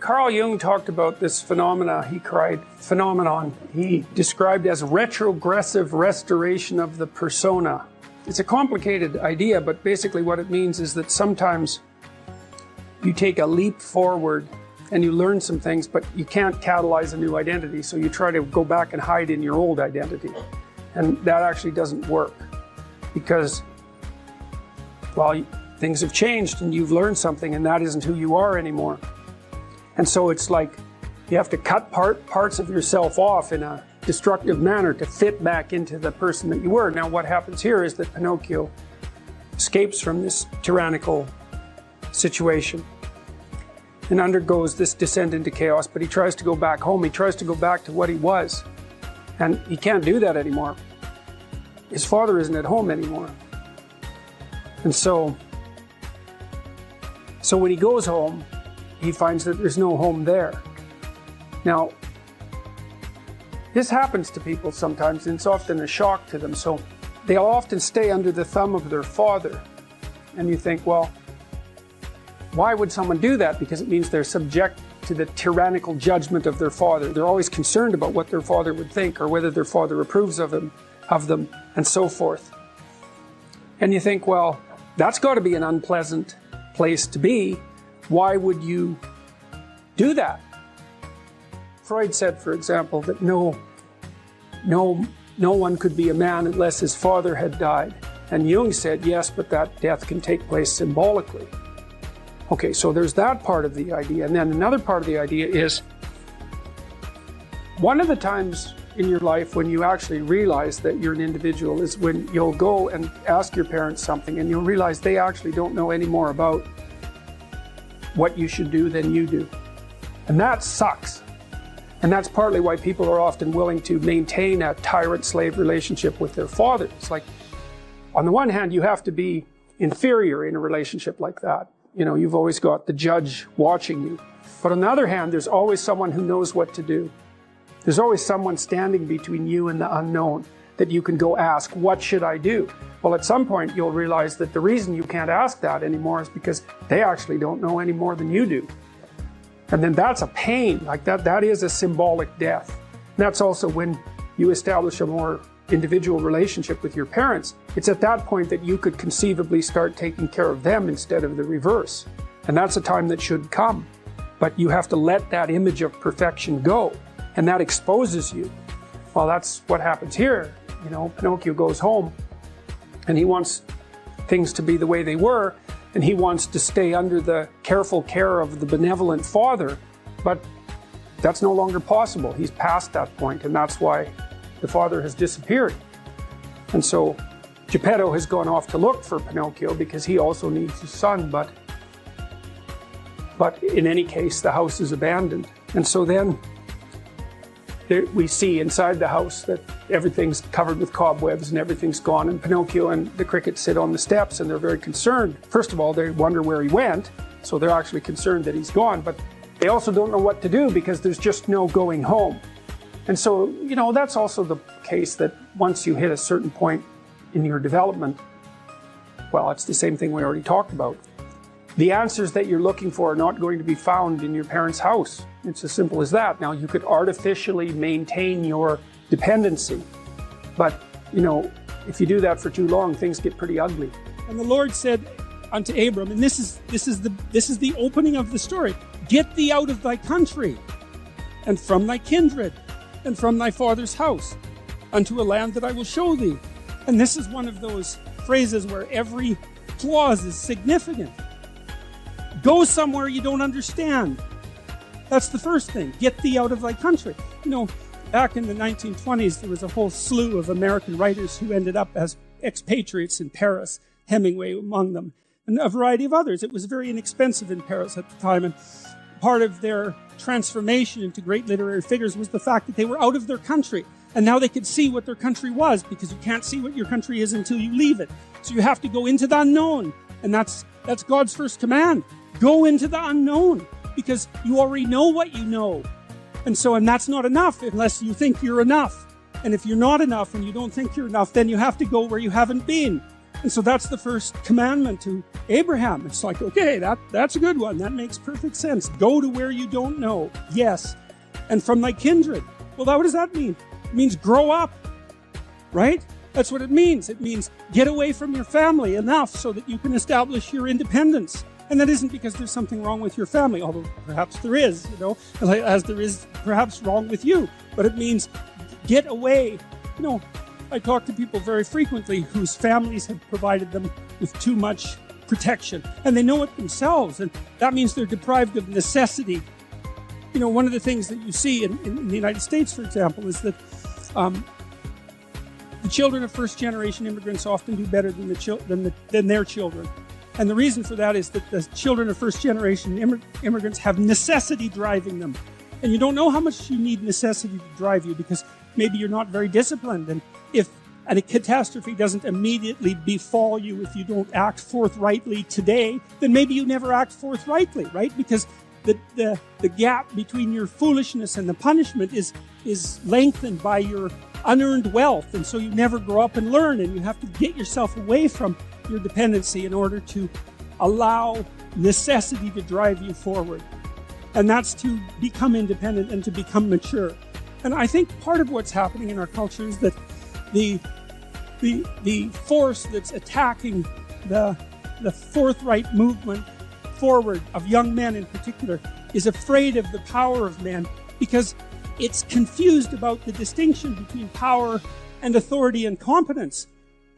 Carl Jung talked about this phenomenon he described as retrogressive restoration of the persona. It's a complicated idea, but basically what it means is that sometimes you take a leap forward and you learn some things, but you can't catalyze a new identity, so you try to go back and hide in your old identity. And that actually doesn't work because, well, things have changed and you've learned something and that isn't who you are anymore. And so it's like you have to cut parts of yourself off in a destructive manner to fit back into the person that you were. Now what happens here is that Pinocchio escapes from this tyrannical situation and undergoes this descent into chaos, but he tries to go back home. He tries to go back to what he was, and he can't do that anymore. His father isn't at home anymore. And so when he goes home, he finds that there's no home there. Now, this happens to people sometimes, and it's often a shock to them. So they'll often stay under the thumb of their father. And you think, well, why would someone do that? Because it means they're subject to the tyrannical judgment of their father. They're always concerned about what their father would think or whether their father approves of them, and so forth. And you think, well, that's got to be an unpleasant place to be. Why would you do that? Freud said, for example, that no one could be a man unless his father had died. And Jung said, yes, but that death can take place symbolically. Okay, so there's that part of the idea. And then another part of the idea is, one of the times in your life when you actually realize that you're an individual is when you'll go and ask your parents something and you'll realize they actually don't know any more about what you should do than you do. And that sucks. And that's partly why people are often willing to maintain a tyrant-slave relationship with their father. It's like, on the one hand, you have to be inferior in a relationship like that. You know, you've always got the judge watching you. But on the other hand, there's always someone who knows what to do. There's always someone standing between you and the unknown that you can go ask, what should I do? Well, at some point, you'll realize that the reason you can't ask that anymore is because they actually don't know any more than you do. And then that's a pain, like that is a symbolic death. And that's also when you establish a more individual relationship with your parents. It's at that point that you could conceivably start taking care of them instead of the reverse. And that's a time that should come. But you have to let that image of perfection go. And that exposes you. Well, that's what happens here. You know, Pinocchio goes home and he wants things to be the way they were, and he wants to stay under the careful care of the benevolent father, but that's no longer possible. He's past that point, and that's why the father has disappeared. And so Geppetto has gone off to look for Pinocchio because he also needs his son, but in any case, the house is abandoned. And so then we see inside the house that everything's covered with cobwebs and everything's gone, and Pinocchio and the cricket sit on the steps and they're very concerned. First of all, they wonder where he went, so they're actually concerned that he's gone, but they also don't know what to do because there's just no going home. And so, you know, that's also the case that once you hit a certain point in your development, well, it's the same thing we already talked about. The answers that you're looking for are not going to be found in your parents' house. It's as simple as that. Now, you could artificially maintain your dependency, but, you know, if you do that for too long, things get pretty ugly. And the Lord said unto Abram, and this is the opening of the story, get thee out of thy country, and from thy kindred, and from thy father's house, unto a land that I will show thee. And this is one of those phrases where every clause is significant. Go somewhere you don't understand. That's the first thing. Get thee out of thy country. You know, back in the 1920s, there was a whole slew of American writers who ended up as expatriates in Paris, Hemingway among them, and a variety of others. It was very inexpensive in Paris at the time, and part of their transformation into great literary figures was the fact that they were out of their country, and now they could see what their country was, because you can't see what your country is until you leave it. So you have to go into the unknown, and that's God's first command. Go into the unknown, because you already know what you know. And that's not enough unless you think you're enough. And if you're not enough and you don't think you're enough, then you have to go where you haven't been. And so that's the first commandment to Abraham. It's like, okay, that's a good one. That makes perfect sense. Go to where you don't know. Yes. And from thy kindred. Well, what does that mean? It means grow up, right? That's what it means. It means get away from your family enough so that you can establish your independence. And that isn't because there's something wrong with your family, although perhaps there is, as there is perhaps wrong with you. But it means get away. I talk to people very frequently whose families have provided them with too much protection, and they know it themselves, and that means they're deprived of necessity. One of the things that you see in the United States, for example, is that the children of first-generation immigrants often do better than their children. And the reason for that is that the children of first-generation immigrants have necessity driving them. And you don't know how much you need necessity to drive you because maybe you're not very disciplined. And if a catastrophe doesn't immediately befall you if you don't act forthrightly today, then maybe you never act forthrightly, right? Because the gap between your foolishness and the punishment is lengthened by your unearned wealth. And so you never grow up and learn, and you have to get yourself away from your dependency in order to allow necessity to drive you forward. And that's to become independent and to become mature. And I think part of what's happening in our culture is that the force that's attacking the forthright movement forward of young men in particular is afraid of the power of men because it's confused about the distinction between power and authority and competence.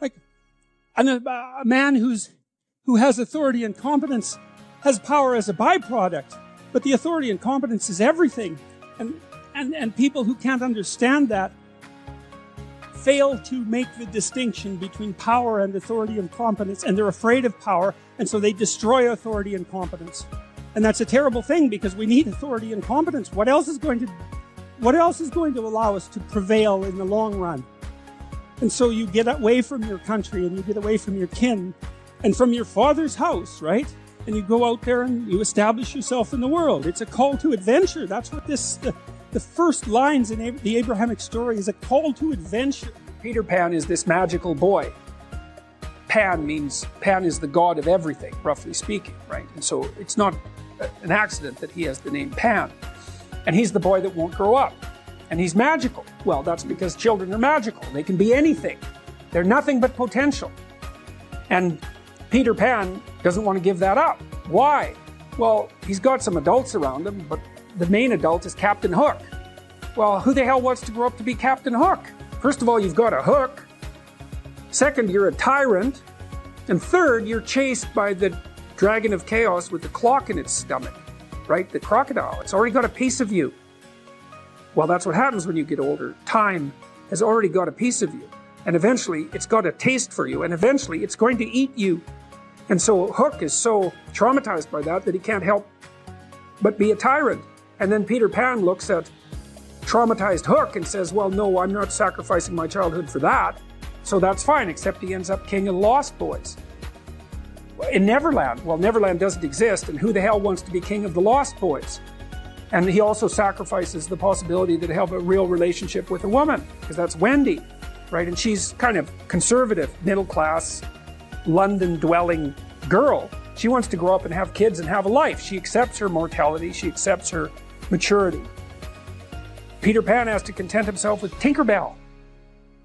Like a man who has authority and competence has power as a byproduct, but the authority and competence is everything. And people who can't understand that fail to make the distinction between power and authority and competence, and they're afraid of power, and so they destroy authority and competence. And that's a terrible thing because we need authority and competence. What else is going to allow us to prevail in the long run? And so you get away from your country and you get away from your kin and from your father's house, right? And you go out there and you establish yourself in the world. It's a call to adventure. That's what the first lines in the Abrahamic story is, a call to adventure. Peter Pan is this magical boy. Pan is the god of everything, roughly speaking, right? And so it's not an accident that he has the name Pan. And he's the boy that won't grow up. And he's magical. Well, that's because children are magical. They can be anything. They're nothing but potential. And Peter Pan doesn't want to give that up. Why? Well, he's got some adults around him, but the main adult is Captain Hook. Well, who the hell wants to grow up to be Captain Hook? First of all, you've got a hook. Second, you're a tyrant. And third, you're chased by the dragon of chaos with the clock in its stomach, right? The crocodile. It's already got a piece of you. Well, that's what happens when you get older. Time has already got a piece of you. And eventually, it's got a taste for you. And eventually, it's going to eat you. And so Hook is so traumatized by that he can't help but be a tyrant. And then Peter Pan looks at traumatized Hook and says, well, no, I'm not sacrificing my childhood for that. So that's fine, except he ends up king of the Lost Boys. In Neverland, well, Neverland doesn't exist, and who the hell wants to be king of the Lost Boys? And he also sacrifices the possibility that he'll have a real relationship with a woman, because that's Wendy, right? And she's kind of conservative, middle-class, London-dwelling girl. She wants to grow up and have kids and have a life. She accepts her mortality. She accepts her maturity. Peter Pan has to content himself with Tinkerbell.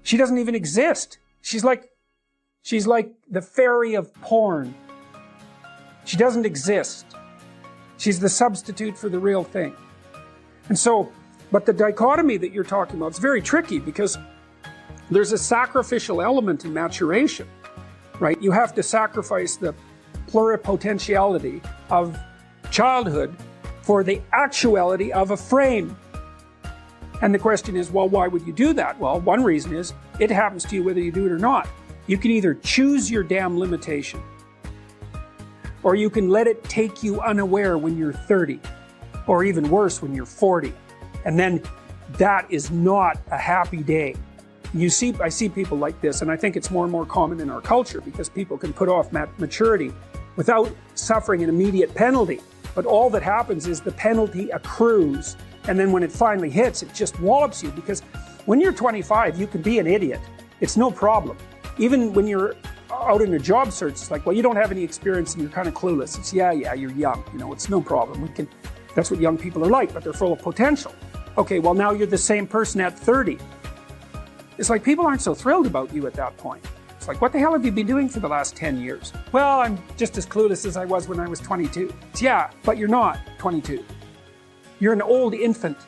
She doesn't even exist. She's like the fairy of porn. She doesn't exist. She's the substitute for the real thing. And so, but the dichotomy that you're talking about is very tricky because there's a sacrificial element in maturation, right? You have to sacrifice the pluripotentiality of childhood for the actuality of a frame. And the question is, well, why would you do that? Well, one reason is it happens to you whether you do it or not. You can either choose your damn limitation, or you can let it take you unaware when you're 30, or even worse, when you're 40. And then that is not a happy day. I see people like this, and I think it's more and more common in our culture because people can put off maturity without suffering an immediate penalty. But all that happens is the penalty accrues, and then when it finally hits, it just wallops you, because when you're 25, you can be an idiot. It's no problem. Even when you're out in a job search, it's like, well, you don't have any experience and you're kind of clueless. It's, yeah, you're young, it's no problem. That's what young people are like, but they're full of potential. Okay, well, now you're the same person at 30. It's like people aren't so thrilled about you at that point. It's like, what the hell have you been doing for the last 10 years? Well, I'm just as clueless as I was when I was 22. It's, yeah, but you're not 22. You're an old infant,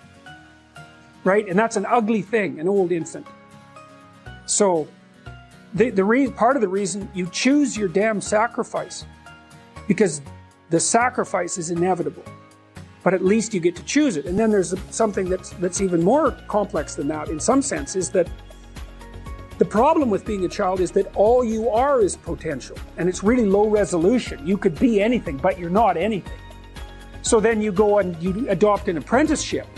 right? And that's an ugly thing, an old infant. So, part of the reason you choose your damn sacrifice, because the sacrifice is inevitable, but at least you get to choose it. And then there's something that's even more complex than that in some sense, is that the problem with being a child is that all you are is potential, and it's really low resolution. You could be anything, but you're not anything. So then you go and you adopt an apprenticeship,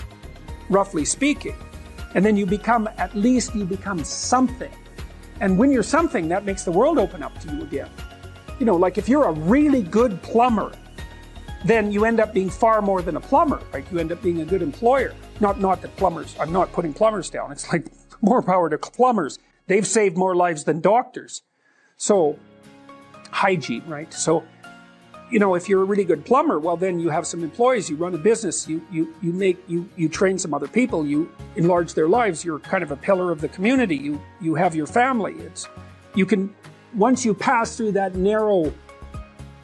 roughly speaking, and then at least you become something. And when you're something, that makes the world open up to you again. Like if you're a really good plumber, then you end up being far more than a plumber, right? You end up being a good employer. Not that plumbers, I'm not putting plumbers down. It's like more power to plumbers. They've saved more lives than doctors. So, hygiene, right? So, if you're a really good plumber, well, then you have some employees, you run a business, you train some other people, you enlarge their lives, you're kind of a pillar of the community, you have your family. Once you pass through that narrow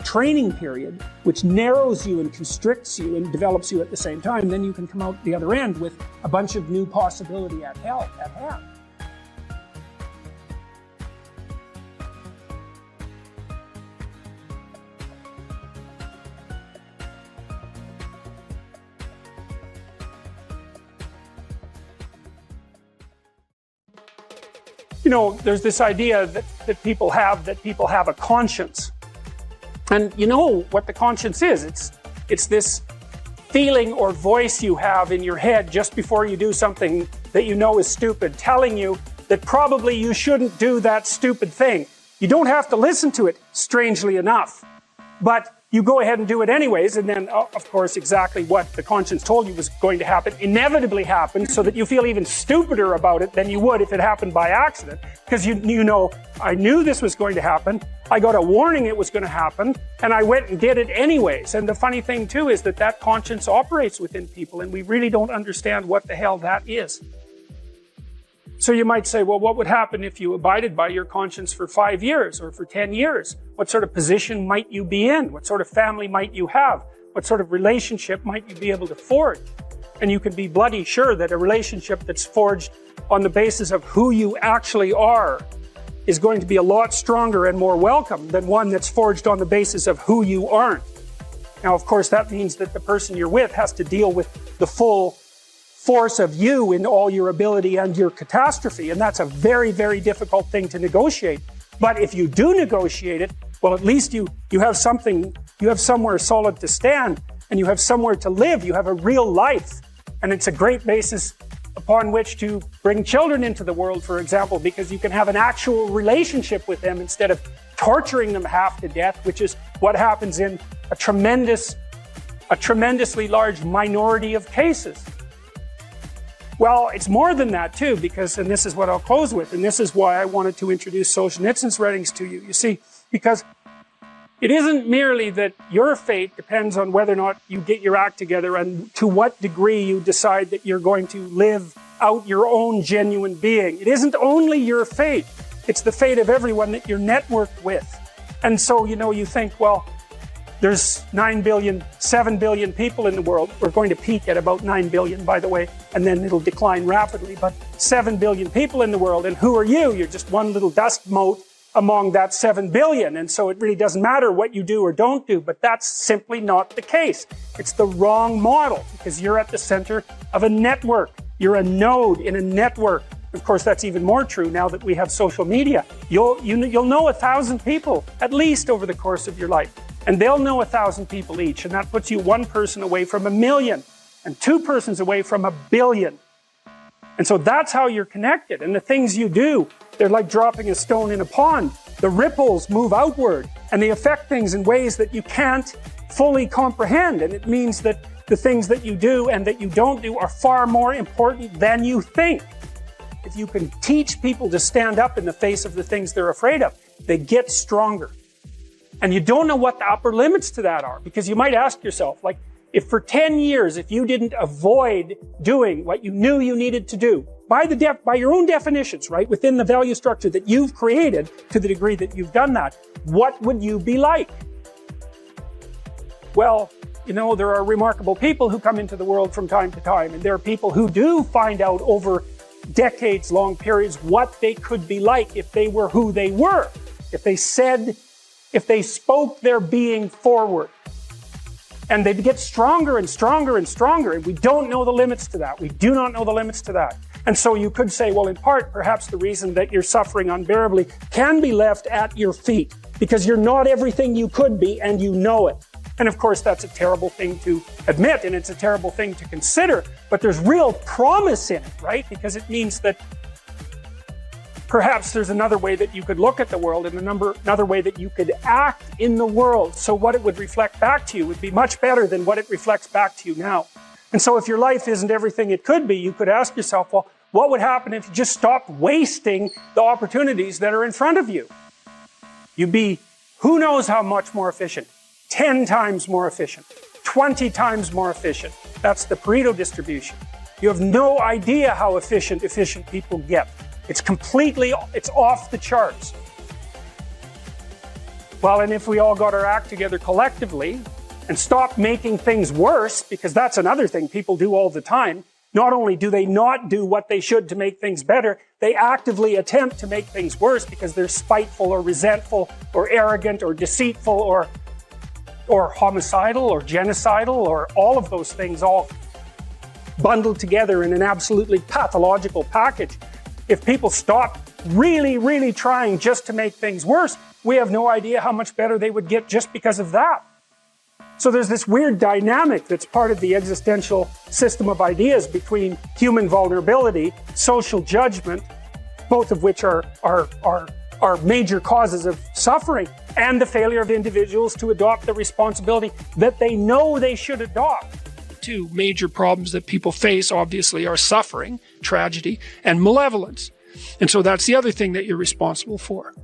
training period, which narrows you and constricts you and develops you at the same time, then you can come out the other end with a bunch of new possibility at hand. There's this idea that people have a conscience. And you know what the conscience is. It's this feeling or voice you have in your head just before you do something that you know is stupid, telling you that probably you shouldn't do that stupid thing. You don't have to listen to it, strangely enough. But you go ahead and do it anyways, and then, of course, exactly what the conscience told you was going to happen inevitably happens, so that you feel even stupider about it than you would if it happened by accident. Because I knew this was going to happen, I got a warning it was going to happen, and I went and did it anyways. And the funny thing, too, is that conscience operates within people, and we really don't understand what the hell that is. So you might say, well, what would happen if you abided by your conscience for 5 years or for 10 years? What sort of position might you be in? What sort of family might you have? What sort of relationship might you be able to forge? And you can be bloody sure that a relationship that's forged on the basis of who you actually are is going to be a lot stronger and more welcome than one that's forged on the basis of who you aren't. Now, of course, that means that the person you're with has to deal with the full force of you in all your ability and your catastrophe, and that's a very, very difficult thing to negotiate. But if you do negotiate it, well, at least you have something, you have somewhere solid to stand, and you have somewhere to live, you have a real life, and it's a great basis upon which to bring children into the world, for example, because you can have an actual relationship with them instead of torturing them half to death, which is what happens in a tremendously large minority of cases. Well, it's more than that too, because, and this is what I'll close with, and this is why I wanted to introduce Solzhenitsyn's writings to you. You see, because it isn't merely that your fate depends on whether or not you get your act together and to what degree you decide that you're going to live out your own genuine being. It isn't only your fate, it's the fate of everyone that you're networked with. And so, you think, well, there's 9 billion, 7 billion people in the world. We're going to peak at about 9 billion, by the way, and then it'll decline rapidly. But 7 billion people in the world, and who are you? You're just one little dust mote among that 7 billion. And so it really doesn't matter what you do or don't do, but that's simply not the case. It's the wrong model, because you're at the center of a network. You're a node in a network. Of course, that's even more true now that we have social media. You'll know 1,000 people, at least, over the course of your life. And they'll know 1,000 people each, and that puts you one person away from 1 million, and 2 persons away from 1 billion. And so that's how you're connected. And the things you do, they're like dropping a stone in a pond. The ripples move outward, and they affect things in ways that you can't fully comprehend. And it means that the things that you do and that you don't do are far more important than you think. If you can teach people to stand up in the face of the things they're afraid of, they get stronger. And you don't know what the upper limits to that are, because you might ask yourself, like, if for 10 years, if you didn't avoid doing what you knew you needed to do, by your own definitions, right, within the value structure that you've created, to the degree that you've done that, what would you be like? Well, you know, there are remarkable people who come into the world from time to time, and there are people who do find out over decades-long periods what they could be like if they were who they were, if they spoke their being forward. And they get stronger and stronger and stronger, and we don't know the limits to that. We do not know the limits to that. And so you could say, well, in part, perhaps the reason that you're suffering unbearably can be left at your feet, because you're not everything you could be, and you know it. And of course, that's a terrible thing to admit, and it's a terrible thing to consider, but there's real promise in it, right? Because it means that perhaps there's another way that you could look at the world, and another way that you could act in the world. So what it would reflect back to you would be much better than what it reflects back to you now. And so if your life isn't everything it could be, you could ask yourself, well, what would happen if you just stopped wasting the opportunities that are in front of you? You'd be who knows how much more efficient. 10 times more efficient, 20 times more efficient. That's the Pareto distribution. You have no idea how efficient people get. It's off the charts. Well, and if we all got our act together collectively and stopped making things worse, because that's another thing people do all the time, not only do they not do what they should to make things better, they actively attempt to make things worse because they're spiteful or resentful or arrogant or deceitful or homicidal or genocidal, or all of those things all bundled together in an absolutely pathological package. If people stop really, really trying just to make things worse, we have no idea how much better they would get just because of that. So there's this weird dynamic that's part of the existential system of ideas between human vulnerability, social judgment, both of which are major causes of suffering, and the failure of individuals to adopt the responsibility that they know they should adopt. Two major problems that people face, obviously, are suffering, tragedy, and malevolence. And so that's the other thing that you're responsible for,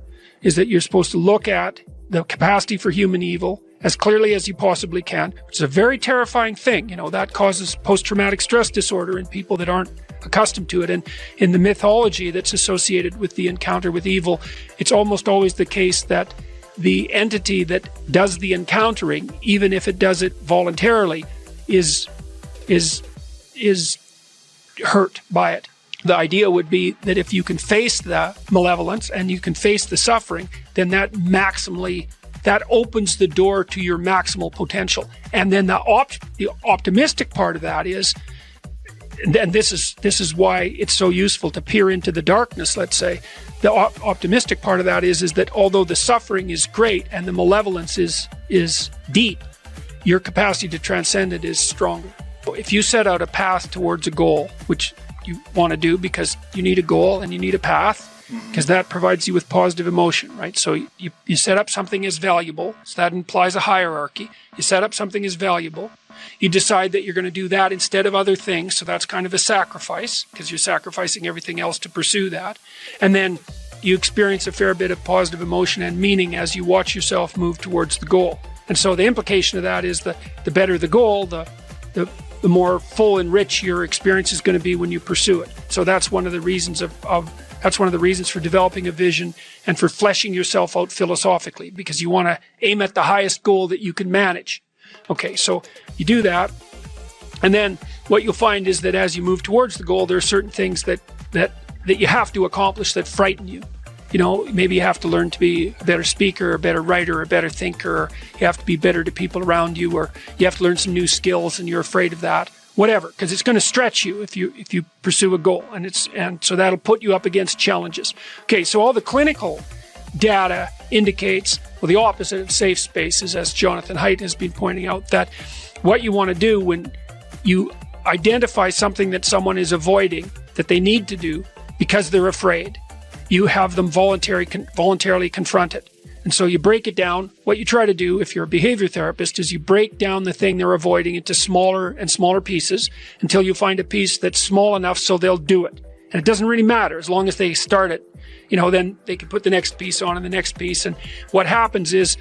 is that you're supposed to look at the capacity for human evil as clearly as you possibly can, which is a very terrifying thing. You know, that causes post-traumatic stress disorder in people that aren't accustomed to it. And in the mythology that's associated with the encounter with evil, it's almost always the case that the entity that does the encountering, even if it does it voluntarily, is hurt by it. The idea would be that if you can face the malevolence and you can face the suffering, then that opens the door to your maximal potential. And then the optimistic part of that is, and this is why it's so useful to peer into the darkness, let's say. The optimistic part of that is that although the suffering is great and the malevolence is deep, your capacity to transcend it is stronger. If you set out a path towards a goal, which you want to do because you need a goal and you need a path, because that provides you with positive emotion, right? So you set up something as valuable, so that implies a hierarchy. You set up something as valuable. You decide that you're going to do that instead of other things, so that's kind of a sacrifice, because you're sacrificing everything else to pursue that. And then you experience a fair bit of positive emotion and meaning as you watch yourself move towards the goal. And so the implication of that is that the better the goal, the more full and rich your experience is going to be when you pursue it. So that's one of the reasons that's one of the reasons for developing a vision and for fleshing yourself out philosophically, because you want to aim at the highest goal that you can manage. Okay, so you do that, and then what you'll find is that as you move towards the goal, there are certain things that you have to accomplish that frighten you. You know, maybe you have to learn to be a better speaker, a better writer, a better thinker, or you have to be better to people around you, or you have to learn some new skills and you're afraid of that. Whatever, because it's going to stretch you if you pursue a goal, and so that'll put you up against challenges. Okay, so all the clinical data indicates, well, the opposite of safe spaces, as Jonathan Haidt has been pointing out, that what you want to do when you identify something that someone is avoiding that they need to do because they're afraid, you have them voluntarily confront it. And so you break it down. What you try to do, if you're a behavior therapist, is you break down the thing they're avoiding into smaller and smaller pieces until you find a piece that's small enough so they'll do it. And it doesn't really matter as long as they start it, then they can put the next piece on and the next piece. And what happens is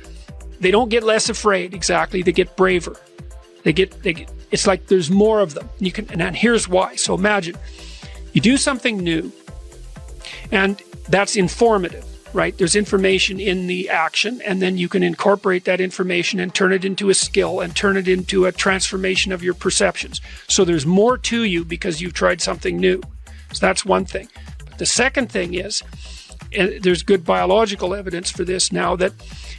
they don't get less afraid exactly. They get braver. It's like there's more of them. And here's why. So imagine you do something new and that's informative, right? There's information in the action, and then you can incorporate that information and turn it into a skill and turn it into a transformation of your perceptions. So there's more to you because you've tried something new. So that's one thing. But the second thing is, and there's good biological evidence for this now, that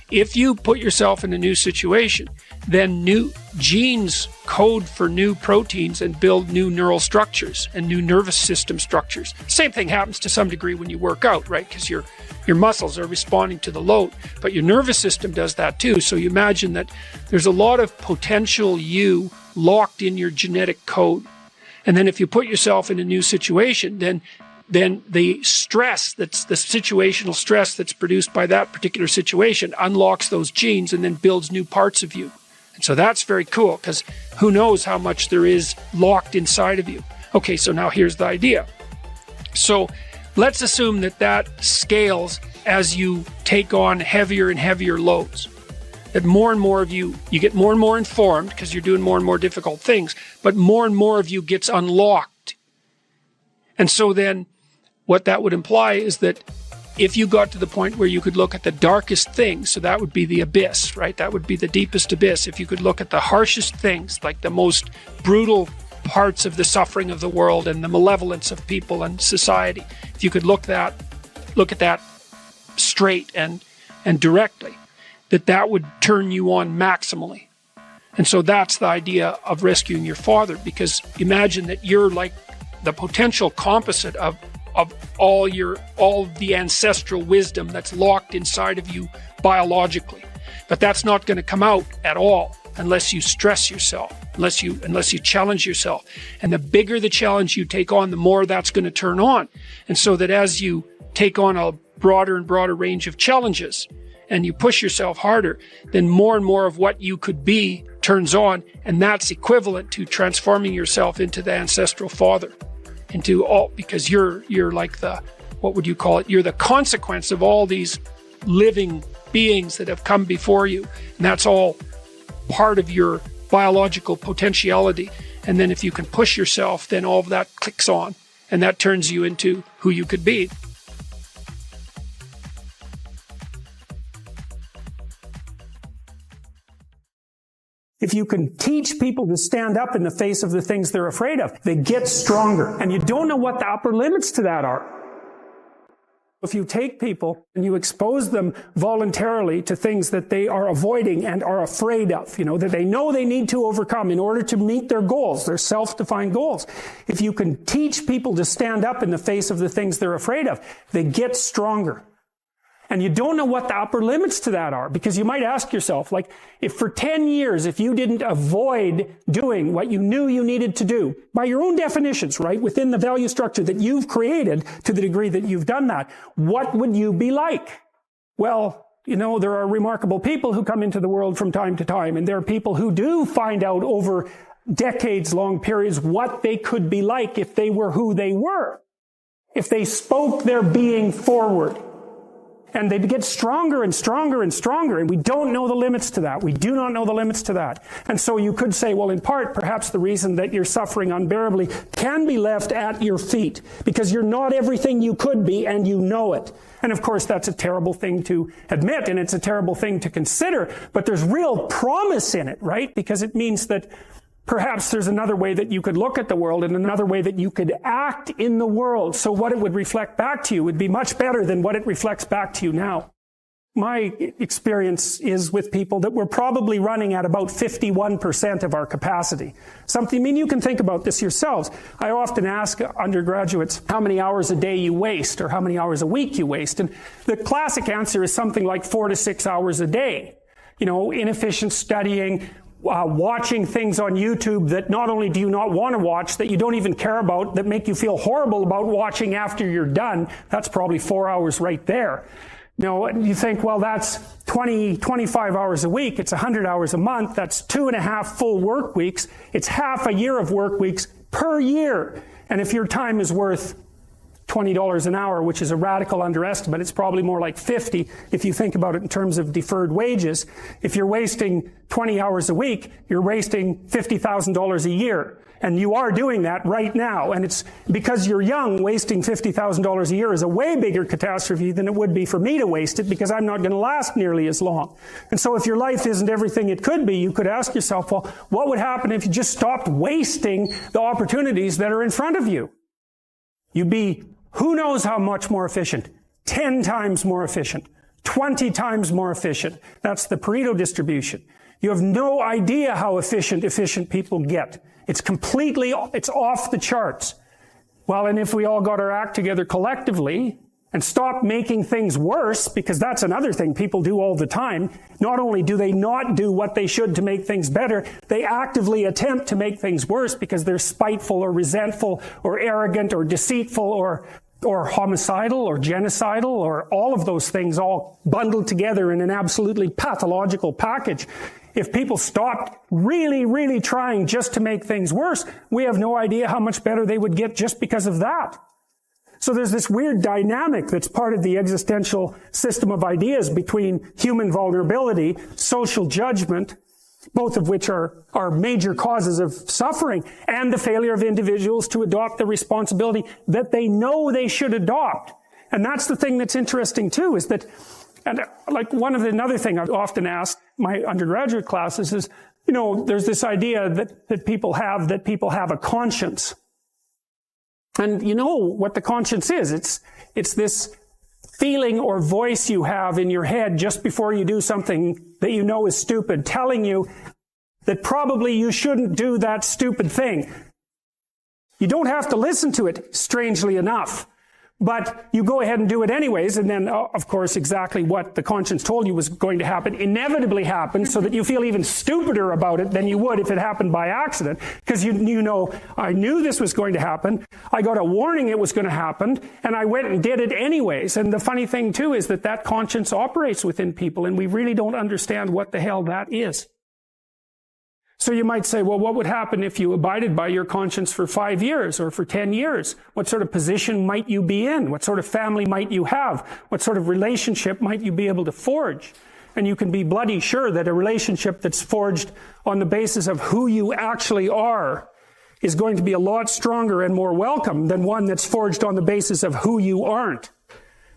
if you put yourself in a new situation, then new genes code for new proteins and build new neural structures and new nervous system structures. Same thing happens to some degree when you work out, right? Because your muscles are responding to the load, but your nervous system does that too. So you imagine that there's a lot of potential you locked in your genetic code. And then if you put yourself in a new situation, then the stress, that's the situational stress that's produced by that particular situation, unlocks those genes and then builds new parts of you. And so that's very cool, because who knows how much there is locked inside of you. Okay, so now here's the idea. So let's assume that scales as you take on heavier and heavier loads. That more and more of you get more and more informed because you're doing more and more difficult things, but more and more of you gets unlocked. And so then what that would imply is that if you got to the point where you could look at the darkest things, so that would be the abyss, right? That would be the deepest abyss. If you could look at the harshest things, like the most brutal parts of the suffering of the world and the malevolence of people and society, if you could look at that straight and directly, that would turn you on maximally. And so that's the idea of rescuing your father, because imagine that you're like the potential composite of all the ancestral wisdom that's locked inside of you biologically. But that's not going to come out at all unless you stress yourself, unless you challenge yourself. And the bigger the challenge you take on, the more that's going to turn on. And so that as you take on a broader and broader range of challenges and you push yourself harder, then more and more of what you could be turns on. And that's equivalent to transforming yourself into the ancestral father. Because you're like what would you call it? You're the consequence of all these living beings that have come before you. And that's all part of your biological potentiality. And then if you can push yourself, then all of that clicks on, and that turns you into who you could be. If you can teach people to stand up in the face of the things they're afraid of, they get stronger. And you don't know what the upper limits to that are. If you take people and you expose them voluntarily to things that they are avoiding and are afraid of, that they know they need to overcome in order to meet their goals, their self-defined goals. If you can teach people to stand up in the face of the things they're afraid of, they get stronger. And you don't know what the upper limits to that are, because you might ask yourself, like, if for 10 years, if you didn't avoid doing what you knew you needed to do, by your own definitions, right, within the value structure that you've created to the degree that you've done that, what would you be like? Well, there are remarkable people who come into the world from time to time, and there are people who do find out over decades-long periods what they could be like if they were who they were, if they spoke their being forward. And they'd get stronger and stronger and stronger, and we don't know the limits to that. We do not know the limits to that. And so you could say, well, in part, perhaps the reason that you're suffering unbearably can be left at your feet, because you're not everything you could be, and you know it. And of course, that's a terrible thing to admit, and it's a terrible thing to consider, but there's real promise in it, right? Because it means that perhaps there's another way that you could look at the world and another way that you could act in the world. So what it would reflect back to you would be much better than what it reflects back to you now. My experience is with people that we're probably running at about 51% of our capacity. You can think about this yourselves. I often ask undergraduates how many hours a day you waste or how many hours a week you waste. And the classic answer is something like 4 to 6 hours a day. Inefficient studying, watching things on YouTube that not only do you not want to watch, that you don't even care about, that make you feel horrible about watching after you're done. That's probably 4 hours right there. You think, well, that's 25 hours a week. It's 100 hours a month. That's 2.5 full work weeks. It's half a year of work weeks per year. And if your time is worth $20 an hour, which is a radical underestimate. It's probably more like 50 if you think about it in terms of deferred wages. If you're wasting 20 hours a week, you're wasting $50,000 a year. And you are doing that right now. And it's because you're young, wasting $50,000 a year is a way bigger catastrophe than it would be for me to waste it, because I'm not going to last nearly as long. And so if your life isn't everything it could be, you could ask yourself, well, what would happen if you just stopped wasting the opportunities that are in front of you? You'd be, who knows how much more efficient? 10 times more efficient. 20 times more efficient. That's the Pareto distribution. You have no idea how efficient people get. It's off the charts. Well, and if we all got our act together collectively and stopped making things worse, because that's another thing people do all the time, not only do they not do what they should to make things better, they actively attempt to make things worse because they're spiteful or resentful or arrogant or deceitful or homicidal or genocidal or all of those things all bundled together in an absolutely pathological package. If people stopped really, really trying just to make things worse, we have no idea how much better they would get just because of that. So there's this weird dynamic that's part of the existential system of ideas between human vulnerability, social judgment, both of which are major causes of suffering, and the failure of individuals to adopt the responsibility that they know they should adopt. And that's the thing that's interesting too, is that, and like another thing I've often asked my undergraduate classes is, there's this idea that people have a conscience. And you know what the conscience is. It's this feeling or voice you have in your head just before you do something that you know is stupid, telling you that probably you shouldn't do that stupid thing. You don't have to listen to it, strangely enough. But you go ahead and do it anyways, and then, of course, exactly what the conscience told you was going to happen inevitably happens, so that you feel even stupider about it than you would if it happened by accident. Because you know, I knew this was going to happen, I got a warning it was going to happen, and I went and did it anyways. And the funny thing, too, is that conscience operates within people, and we really don't understand what the hell that is. So you might say, well, what would happen if you abided by your conscience for 5 years or for 10 years? What sort of position might you be in? What sort of family might you have? What sort of relationship might you be able to forge? And you can be bloody sure that a relationship that's forged on the basis of who you actually are is going to be a lot stronger and more welcome than one that's forged on the basis of who you aren't.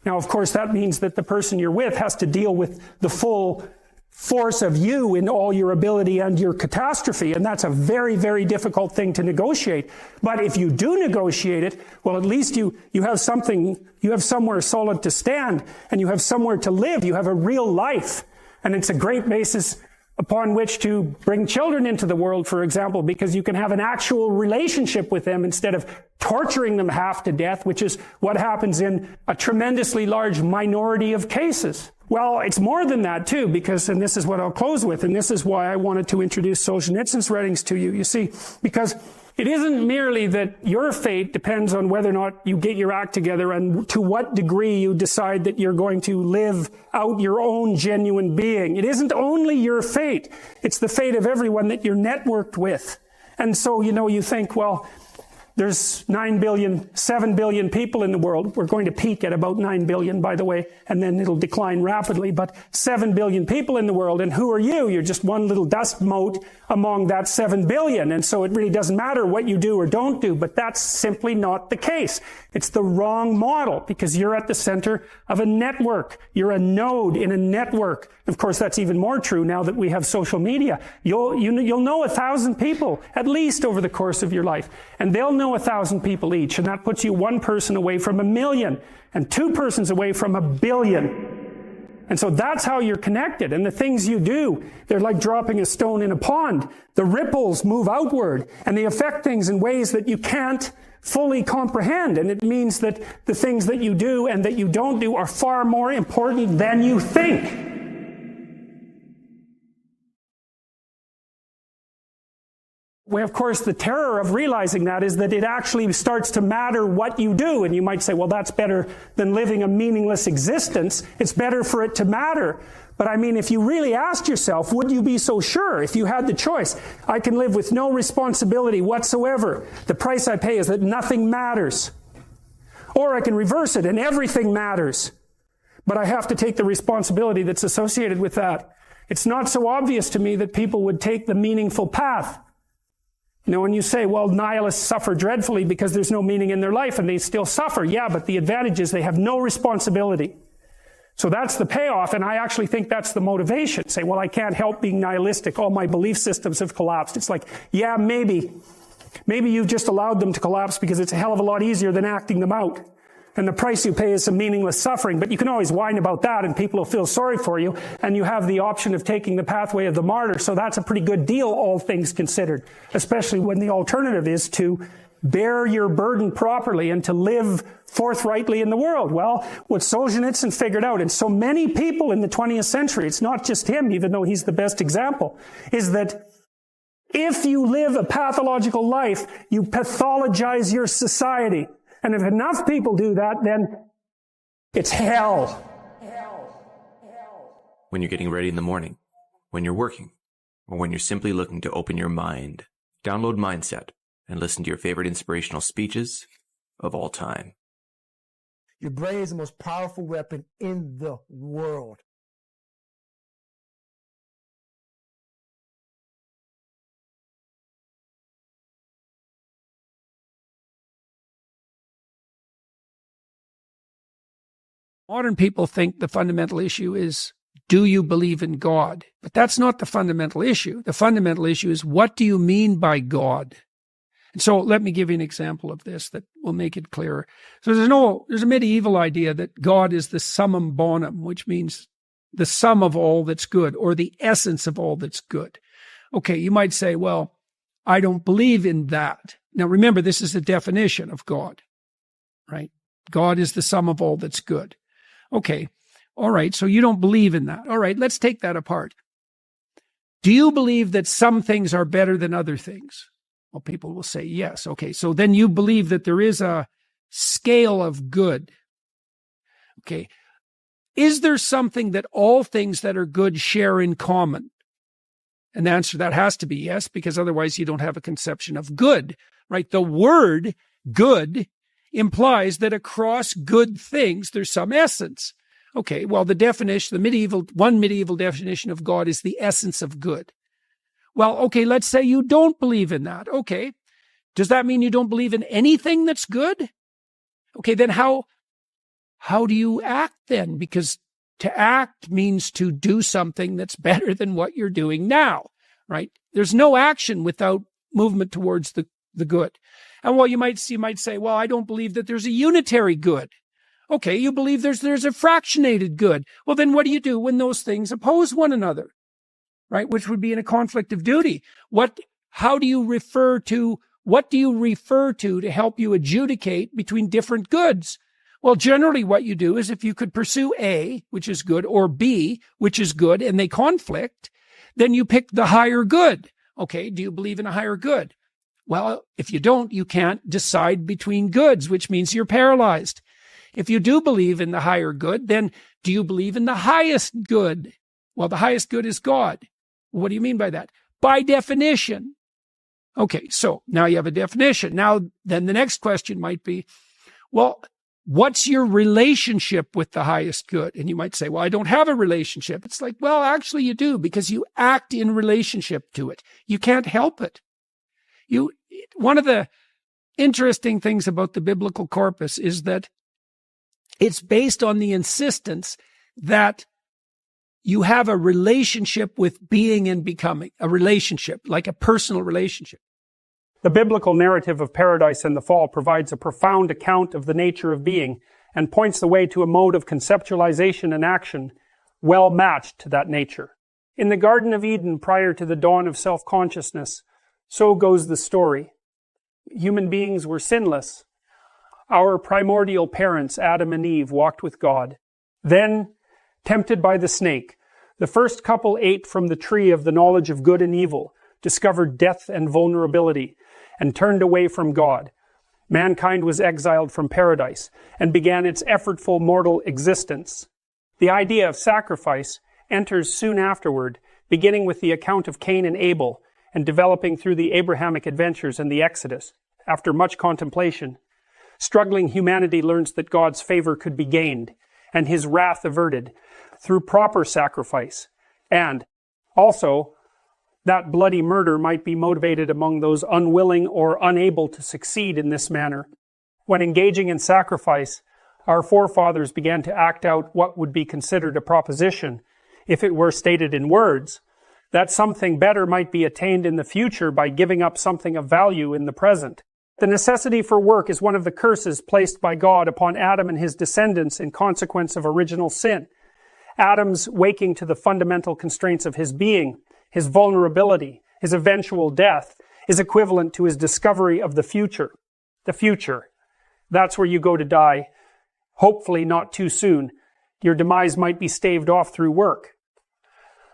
Now, of course, that means that the person you're with has to deal with the full force of you in all your ability and your catastrophe, and that's a very, very difficult thing to negotiate. But if you do negotiate it, well, at least you have something, you have somewhere solid to stand, and you have somewhere to live. You have a real life, and it's a great basis upon which to bring children into the world, for example, because you can have an actual relationship with them instead of torturing them half to death, which is what happens in a tremendously large minority of cases. Well, it's more than that, too, because, and this is what I'll close with, and this is why I wanted to introduce Solzhenitsyn's writings to you. You see, because it isn't merely that your fate depends on whether or not you get your act together and to what degree you decide that you're going to live out your own genuine being. It isn't only your fate. It's the fate of everyone that you're networked with. And so, you think, well, there's 7 billion people in the world. We're going to peak at about 9 billion, by the way, and then it'll decline rapidly. But 7 billion people in the world, and who are you? You're just one little dust mote among that 7 billion. And so it really doesn't matter what you do or don't do, but that's simply not the case. It's the wrong model, because you're at the center of a network. You're a node in a network. Of course, that's even more true now that we have social media. You'll know 1,000 people, at least over the course of your life. And they'll know 1,000 people each. And that puts you one person away from 1 million, and 2 persons away from 1 billion. And so that's how you're connected. And the things you do, they're like dropping a stone in a pond. The ripples move outward, and they affect things in ways that you can't fully comprehend. And it means that the things that you do and that you don't do are far more important than you think. Well, of course, the terror of realizing that is that it actually starts to matter what you do. And you might say, well, that's better than living a meaningless existence. It's better for it to matter. But I mean, if you really asked yourself, would you be so sure if you had the choice? I can live with no responsibility whatsoever. The price I pay is that nothing matters. Or I can reverse it and everything matters. But I have to take the responsibility that's associated with that. It's not so obvious to me that people would take the meaningful path. You know, when you say, well, nihilists suffer dreadfully because there's no meaning in their life and they still suffer. Yeah, but the advantage is they have no responsibility. So that's the payoff, and I actually think that's the motivation. Say, well, I can't help being nihilistic. All my belief systems have collapsed. It's like, yeah, maybe. Maybe you've just allowed them to collapse because it's a hell of a lot easier than acting them out. And the price you pay is some meaningless suffering. But you can always whine about that, and people will feel sorry for you. And you have the option of taking the pathway of the martyr. So that's a pretty good deal, all things considered. Especially when the alternative is to bear your burden properly and to live forthrightly in the world. Well, what Solzhenitsyn figured out, and so many people in the 20th century, it's not just him, even though he's the best example, is that if you live a pathological life, you pathologize your society. And if enough people do that, then it's hell. When you're getting ready in the morning, when you're working, or when you're simply looking to open your mind, download Mindset and listen to your favorite inspirational speeches of all time. Your brain is the most powerful weapon in the world. Modern people think the fundamental issue is, do you believe in God? But that's not the fundamental issue. The fundamental issue is, what do you mean by God? And so let me give you an example of this that will make it clearer. So there's a medieval idea that God is the summum bonum, which means the sum of all that's good, or the essence of all that's good. Okay, you might say, well, I don't believe in that. Now remember, this is a definition of God, right? God is the sum of all that's good. Okay, all right, so you don't believe in that. All right, let's take that apart. Do you believe that some things are better than other things? Well, people will say yes. Okay, so then you believe that there is a scale of good. Okay, is there something that all things that are good share in common? And the answer to that has to be yes, because otherwise you don't have a conception of good, right? The word good implies that across good things, there's some essence. Okay, well, the definition, one medieval definition of God is the essence of good. Well, okay, let's say you don't believe in that. Okay, does that mean you don't believe in anything that's good? Okay, then how do you act then? Because to act means to do something that's better than what you're doing now, right? There's no action without movement towards the good. And well, you might say, well, I don't believe that there's a unitary good. Okay, you believe there's a fractionated good. Well, then what do you do when those things oppose one another, right? Which would be in a conflict of duty. What do you refer to help you adjudicate between different goods? Well, generally what you do is, if you could pursue A, which is good, or B, which is good, and they conflict, then you pick the higher good. Okay, do you believe in a higher good? Well, if you don't, you can't decide between goods, which means you're paralyzed. If you do believe in the higher good, then do you believe in the highest good? Well, the highest good is God. What do you mean by that? By definition. Okay, so now you have a definition. Now, then the next question might be, well, what's your relationship with the highest good? And you might say, well, I don't have a relationship. It's like, well, actually you do, because you act in relationship to it. You can't help it. One of the interesting things about the biblical corpus is that it's based on the insistence that you have a relationship with being and becoming, a relationship, like a personal relationship. The biblical narrative of paradise and the fall provides a profound account of the nature of being and points the way to a mode of conceptualization and action well matched to that nature. In the Garden of Eden, prior to the dawn of self-consciousness, so goes the story. Human beings were sinless. Our primordial parents, Adam and Eve, walked with God. Then, tempted by the snake, the first couple ate from the tree of the knowledge of good and evil, discovered death and vulnerability, and turned away from God. Mankind was exiled from paradise and began its effortful mortal existence. The idea of sacrifice enters soon afterward, beginning with the account of Cain and Abel, and developing through the Abrahamic adventures and the Exodus. After much contemplation, struggling humanity learns that God's favor could be gained and his wrath averted through proper sacrifice. And also, that bloody murder might be motivated among those unwilling or unable to succeed in this manner. When engaging in sacrifice, our forefathers began to act out what would be considered a proposition, if it were stated in words, that something better might be attained in the future by giving up something of value in the present. The necessity for work is one of the curses placed by God upon Adam and his descendants in consequence of original sin. Adam's waking to the fundamental constraints of his being, his vulnerability, his eventual death, is equivalent to his discovery of the future. The future. That's where you go to die. Hopefully not too soon. Your demise might be staved off through work,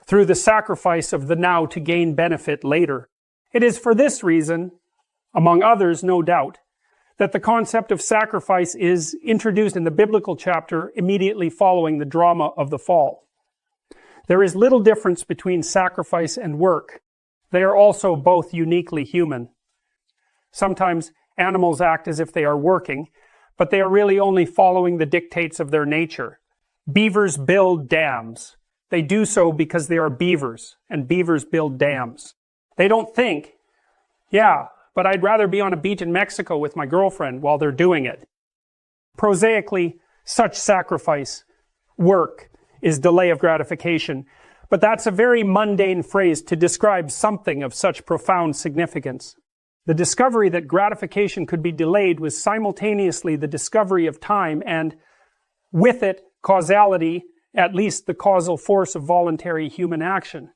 through the sacrifice of the now to gain benefit later. It is for this reason, among others, no doubt, that the concept of sacrifice is introduced in the biblical chapter immediately following the drama of the fall. There is little difference between sacrifice and work. They are also both uniquely human. Sometimes animals act as if they are working, but they are really only following the dictates of their nature. Beavers build dams. They do so because they are beavers, and beavers build dams. They don't think, yeah, but I'd rather be on a beach in Mexico with my girlfriend while they're doing it. Prosaically, such sacrifice, work, is delay of gratification, but that's a very mundane phrase to describe something of such profound significance. The discovery that gratification could be delayed was simultaneously the discovery of time and, with it, causality, at least the causal force of voluntary human action.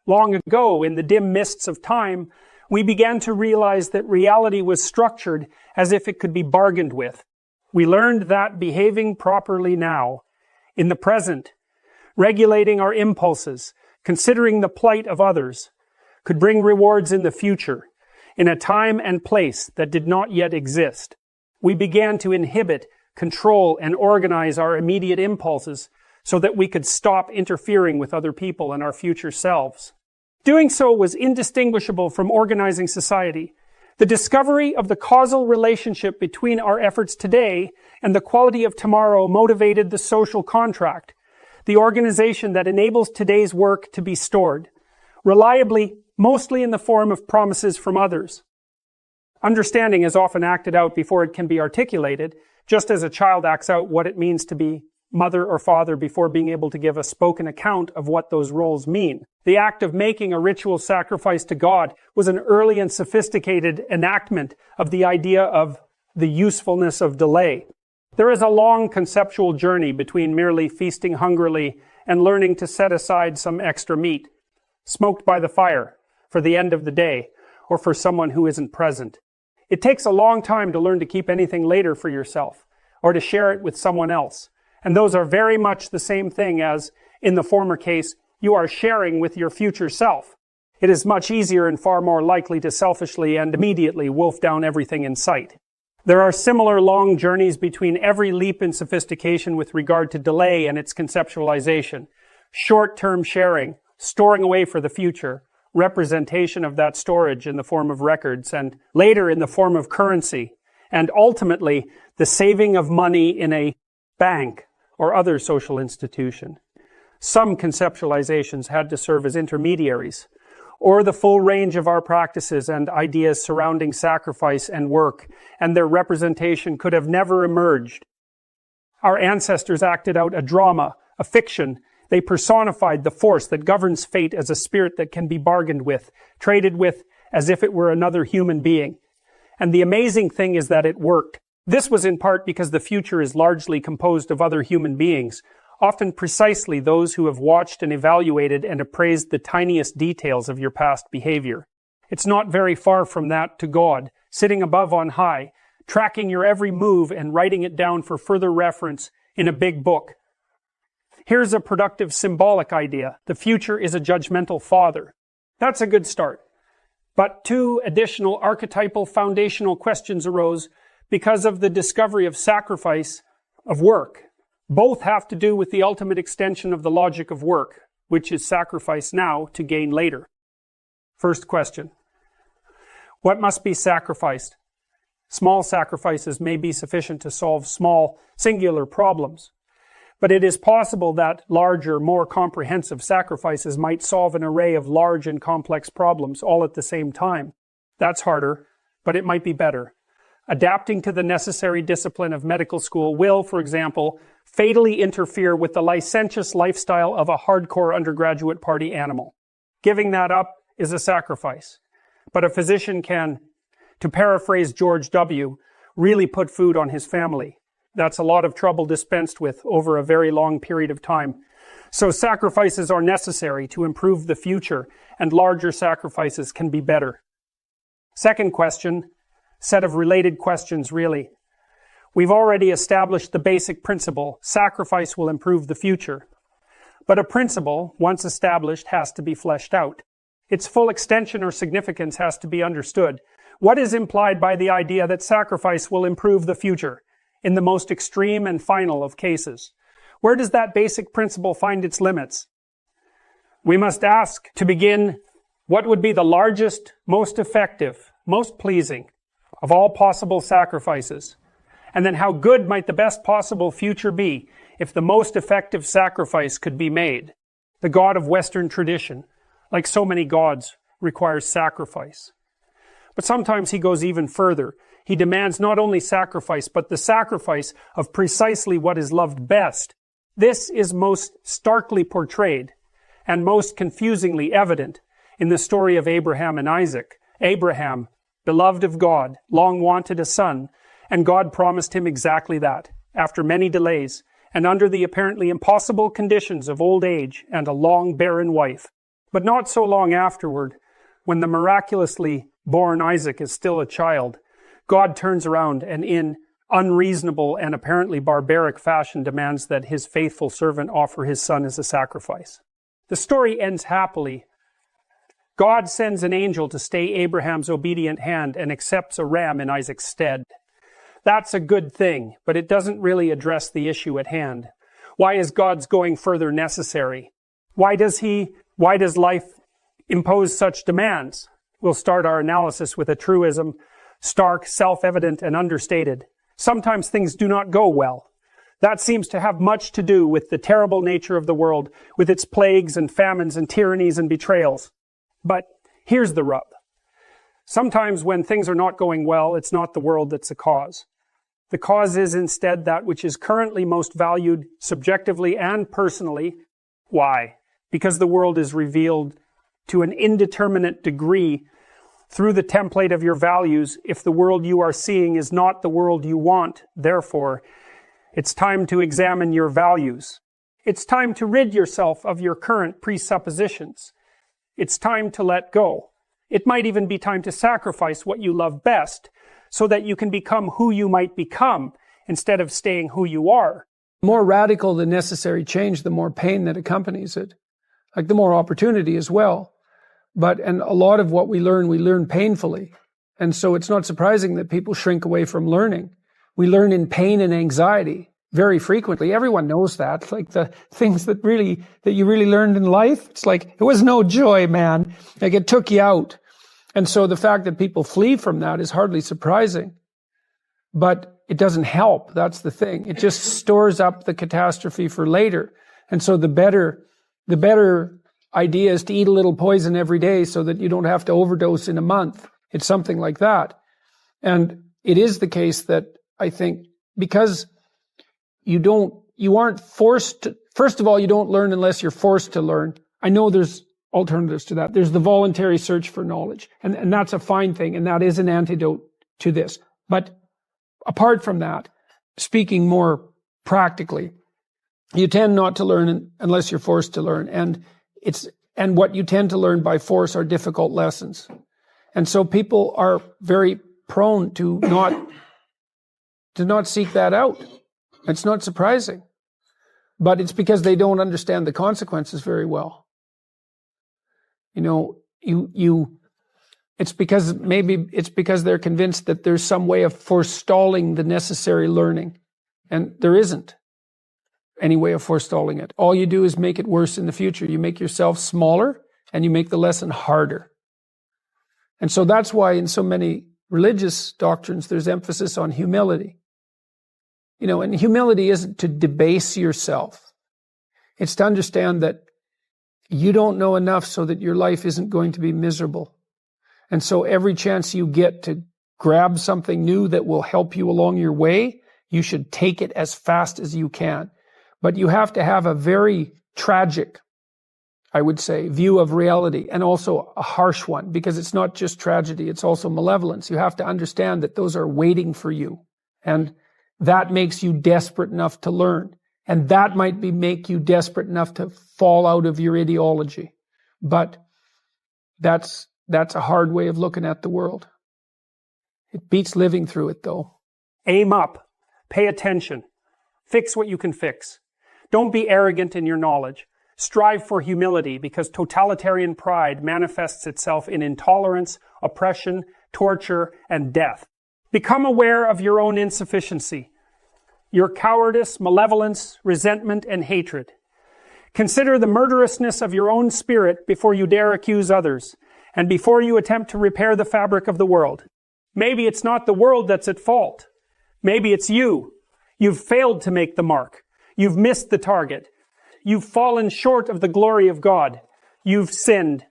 Long ago, in the dim mists of time, we began to realize that reality was structured as if it could be bargained with. We learned that behaving properly now, in the present, regulating our impulses, considering the plight of others, could bring rewards in the future, in a time and place that did not yet exist. We began to inhibit, control, and organize our immediate impulses so that we could stop interfering with other people and our future selves. Doing so was indistinguishable from organizing society. The discovery of the causal relationship between our efforts today and the quality of tomorrow motivated the social contract, the organization that enables today's work to be stored, reliably, mostly in the form of promises from others. Understanding is often acted out before it can be articulated, just as a child acts out what it means to be mother or father before being able to give a spoken account of what those roles mean. The act of making a ritual sacrifice to God was an early and sophisticated enactment of the idea of the usefulness of delay. There is a long conceptual journey between merely feasting hungrily and learning to set aside some extra meat, smoked by the fire, for the end of the day, or for someone who isn't present. It takes a long time to learn to keep anything later for yourself, or to share it with someone else. And those are very much the same thing as, in the former case, you are sharing with your future self. It is much easier and far more likely to selfishly and immediately wolf down everything in sight. There are similar long journeys between every leap in sophistication with regard to delay and its conceptualization. Short-term sharing, storing away for the future, representation of that storage in the form of records, and later in the form of currency, and ultimately the saving of money in a bank or other social institution. Some conceptualizations had to serve as intermediaries, or the full range of our practices and ideas surrounding sacrifice and work, and their representation could have never emerged. Our ancestors acted out a drama, a fiction. They personified the force that governs fate as a spirit that can be bargained with, traded with as if it were another human being. And the amazing thing is that it worked. This was in part because the future is largely composed of other human beings, often precisely those who have watched and evaluated and appraised the tiniest details of your past behavior. It's not very far from that to God, sitting above on high, tracking your every move and writing it down for further reference in a big book. Here's a productive symbolic idea. The future is a judgmental father. That's a good start. But two additional archetypal foundational questions arose because of the discovery of sacrifice, of work. Both have to do with the ultimate extension of the logic of work, which is sacrifice now to gain later. First question. What must be sacrificed? Small sacrifices may be sufficient to solve small, singular problems. But it is possible that larger, more comprehensive sacrifices might solve an array of large and complex problems all at the same time. That's harder, but it might be better. Adapting to the necessary discipline of medical school will, for example, fatally interfere with the licentious lifestyle of a hardcore undergraduate party animal. Giving that up is a sacrifice. But a physician can, to paraphrase George W., really put food on his family. That's a lot of trouble dispensed with over a very long period of time. So sacrifices are necessary to improve the future, and larger sacrifices can be better. Second question, set of related questions really. We've already established the basic principle, sacrifice will improve the future. But a principle, once established, has to be fleshed out. Its full extension or significance has to be understood. What is implied by the idea that sacrifice will improve the future, in the most extreme and final of cases? Where does that basic principle find its limits? We must ask, to begin, what would be the largest, most effective, most pleasing of all possible sacrifices? And then how good might the best possible future be if the most effective sacrifice could be made? The God of Western tradition, like so many gods, requires sacrifice. But sometimes he goes even further. He demands not only sacrifice, but the sacrifice of precisely what is loved best. This is most starkly portrayed and most confusingly evident in the story of Abraham and Isaac. Abraham, beloved of God, long wanted a son, and God promised him exactly that, after many delays, and under the apparently impossible conditions of old age and a long barren wife. But not so long afterward, when the miraculously born Isaac is still a child, God turns around and in unreasonable and apparently barbaric fashion demands that his faithful servant offer his son as a sacrifice. The story ends happily. God sends an angel to stay Abraham's obedient hand and accepts a ram in Isaac's stead. That's a good thing, but it doesn't really address the issue at hand. Why is God's going further necessary? Why does life impose such demands? We'll start our analysis with a truism, stark, self-evident, and understated. Sometimes things do not go well. That seems to have much to do with the terrible nature of the world, with its plagues and famines and tyrannies and betrayals. But here's the rub. Sometimes when things are not going well, it's not the world that's the cause. The cause is instead that which is currently most valued subjectively and personally. Why? Because the world is revealed to an indeterminate degree through the template of your values. If the world you are seeing is not the world you want, therefore, it's time to examine your values. It's time to rid yourself of your current presuppositions. It's time to let go. It might even be time to sacrifice what you love best so that you can become who you might become instead of staying who you are. The more radical the necessary change, the more pain that accompanies it. Like the more opportunity as well. And a lot of what we learn painfully. And so it's not surprising that people shrink away from learning. We learn in pain and anxiety very frequently. Everyone knows that. Like the things that you really learned in life, it's like, it was no joy, man. Like it took you out. And so the fact that people flee from that is hardly surprising. But it doesn't help. That's the thing. It just stores up the catastrophe for later. And so the better idea is to eat a little poison every day so that you don't have to overdose in a month. It's something like that. And it is the case that I think because you aren't forced to, first of all, you don't learn unless you're forced to learn. I know there's alternatives to that. There's the voluntary search for knowledge. And that's a fine thing. And that is an antidote to this. But apart from that, speaking more practically, you tend not to learn unless you're forced to learn. And what you tend to learn by force are difficult lessons. And so people are very prone to not seek that out. It's not surprising. But it's because they don't understand the consequences very well. It's because they're convinced that there's some way of forestalling the necessary learning. And there isn't any way of forestalling it. All you do is make it worse in the future. You make yourself smaller and you make the lesson harder. And so that's why in so many religious doctrines, there's emphasis on humility. And humility isn't to debase yourself. It's to understand that you don't know enough so that your life isn't going to be miserable. And so every chance you get to grab something new that will help you along your way, you should take it as fast as you can. But you have to have a very tragic, I would say, view of reality, and also a harsh one, because it's not just tragedy, it's also malevolence. You have to understand that those are waiting for you. And that makes you desperate enough to learn. And that might make you desperate enough to fall out of your ideology. But that's a hard way of looking at the world. It beats living through it, though. Aim up. Pay attention. Fix what you can fix. Don't be arrogant in your knowledge. Strive for humility, because totalitarian pride manifests itself in intolerance, oppression, torture, and death. Become aware of your own insufficiency, your cowardice, malevolence, resentment, and hatred. Consider the murderousness of your own spirit before you dare accuse others, and before you attempt to repair the fabric of the world. Maybe it's not the world that's at fault. Maybe it's you. You've failed to make the mark. You've missed the target. You've fallen short of the glory of God. You've sinned.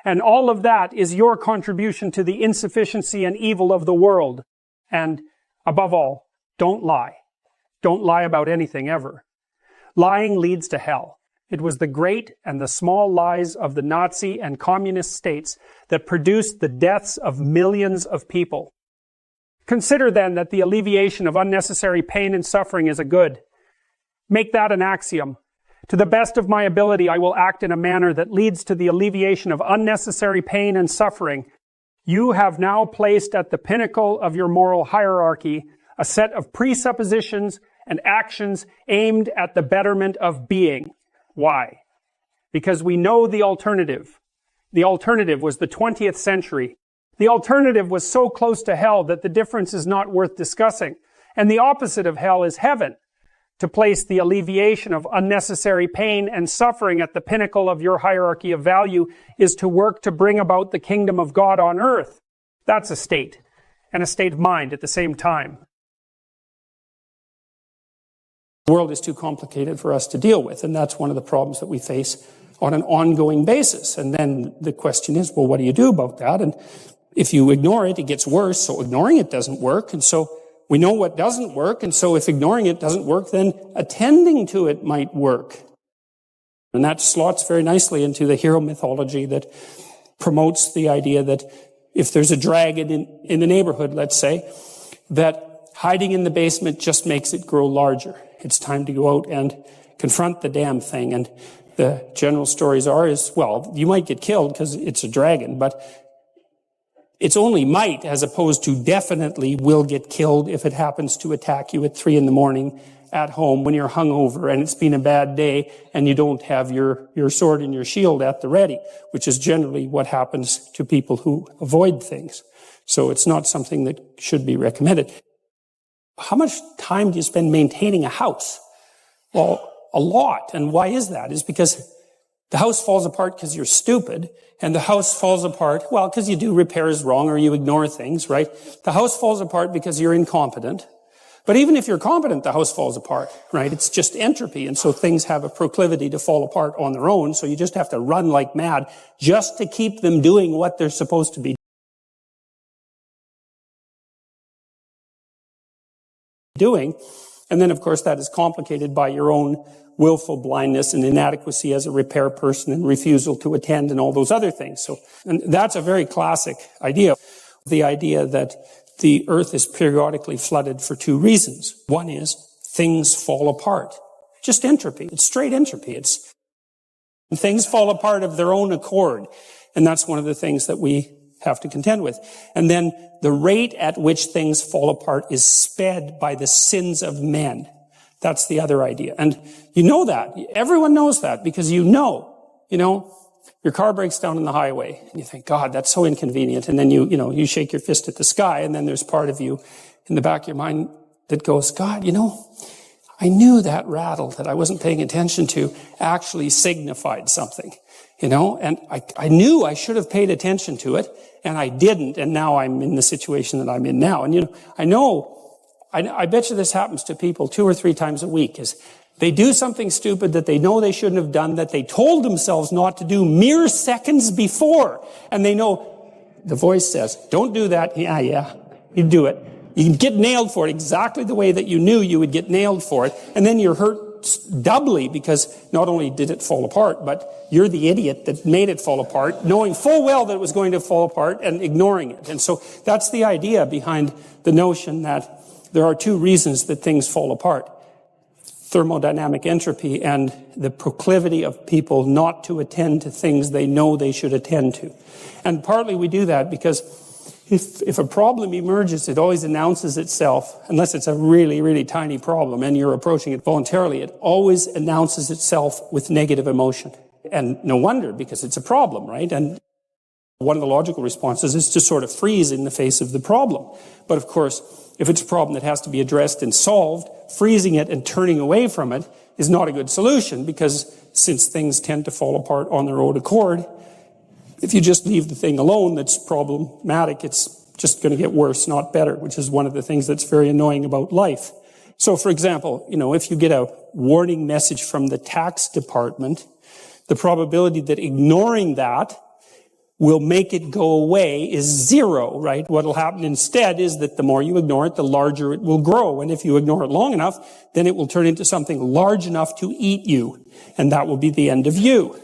And all of that is your contribution to the insufficiency and evil of the world. And above all, don't lie. Don't lie about anything ever. Lying leads to hell. It was the great and the small lies of the Nazi and communist states that produced the deaths of millions of people. Consider then that the alleviation of unnecessary pain and suffering is a good. Make that an axiom. To the best of my ability, I will act in a manner that leads to the alleviation of unnecessary pain and suffering. You have now placed at the pinnacle of your moral hierarchy a set of presuppositions and actions aimed at the betterment of being. Why? Because we know the alternative. The alternative was the 20th century. The alternative was so close to hell that the difference is not worth discussing. And the opposite of hell is heaven. To place the alleviation of unnecessary pain and suffering at the pinnacle of your hierarchy of value is to work to bring about the kingdom of God on earth. That's a state, and a state of mind at the same time. The world is too complicated for us to deal with, and that's one of the problems that we face on an ongoing basis. And then the question is, well, what do you do about that? And if you ignore it, it gets worse, so ignoring it doesn't work, and so we know what doesn't work, and so if ignoring it doesn't work, then attending to it might work. And that slots very nicely into the hero mythology that promotes the idea that if there's a dragon in the neighborhood, let's say, that hiding in the basement just makes it grow larger. It's time to go out and confront the damn thing. And the general stories well, you might get killed because it's a dragon, but it's only might as opposed to definitely will get killed if it happens to attack you at 3 a.m. at home when you're hungover and it's been a bad day and you don't have your sword and your shield at the ready, which is generally what happens to people who avoid things. So it's not something that should be recommended. How much time do you spend maintaining a house? Well, a lot. And why is that? Is because the house falls apart because you're stupid, and the house falls apart, well, because you do repairs wrong or you ignore things, right? The house falls apart because you're incompetent. But even if you're competent, the house falls apart, right? It's just entropy, and so things have a proclivity to fall apart on their own, so you just have to run like mad just to keep them doing what they're supposed to be doing. And then, of course, that is complicated by your own willful blindness and inadequacy as a repair person and refusal to attend and all those other things. So, and that's a very classic idea. The idea that the earth is periodically flooded for 2 reasons. One is things fall apart. Just entropy. It's straight entropy. Things fall apart of their own accord. And that's one of the things that we have to contend with. And then the rate at which things fall apart is sped by the sins of men. That's the other idea. And you know that. Everyone knows that because you know, your car breaks down on the highway and you think, God, that's so inconvenient. And then you shake your fist at the sky, and then there's part of you in the back of your mind that goes, God, I knew that rattle that I wasn't paying attention to actually signified something. And I knew I should have paid attention to it, and I didn't, and now I'm in the situation that I'm in now. And I bet you this happens to people 2 or 3 times a week, is they do something stupid that they know they shouldn't have done, that they told themselves not to do mere seconds before, and they know the voice says, don't do that. Yeah, you do it. You can get nailed for it exactly the way that you knew you would get nailed for it, and then you're hurt doubly because not only did it fall apart, but you're the idiot that made it fall apart, knowing full well that it was going to fall apart and ignoring it. And so that's the idea behind the notion that there are 2 reasons that things fall apart: thermodynamic entropy and the proclivity of people not to attend to things they know they should attend to. And partly we do that because if a problem emerges, it always announces itself, unless it's a really, really tiny problem and you're approaching it voluntarily, it always announces itself with negative emotion. And no wonder, because it's a problem, right? And one of the logical responses is to sort of freeze in the face of the problem. But of course, if it's a problem that has to be addressed and solved, freezing it and turning away from it is not a good solution, because since things tend to fall apart on their own accord, if you just leave the thing alone that's problematic, it's just going to get worse, not better, which is one of the things that's very annoying about life. So, for example, if you get a warning message from the tax department, the probability that ignoring that will make it go away is 0, right? What will happen instead is that the more you ignore it, the larger it will grow. And if you ignore it long enough, then it will turn into something large enough to eat you. And that will be the end of you.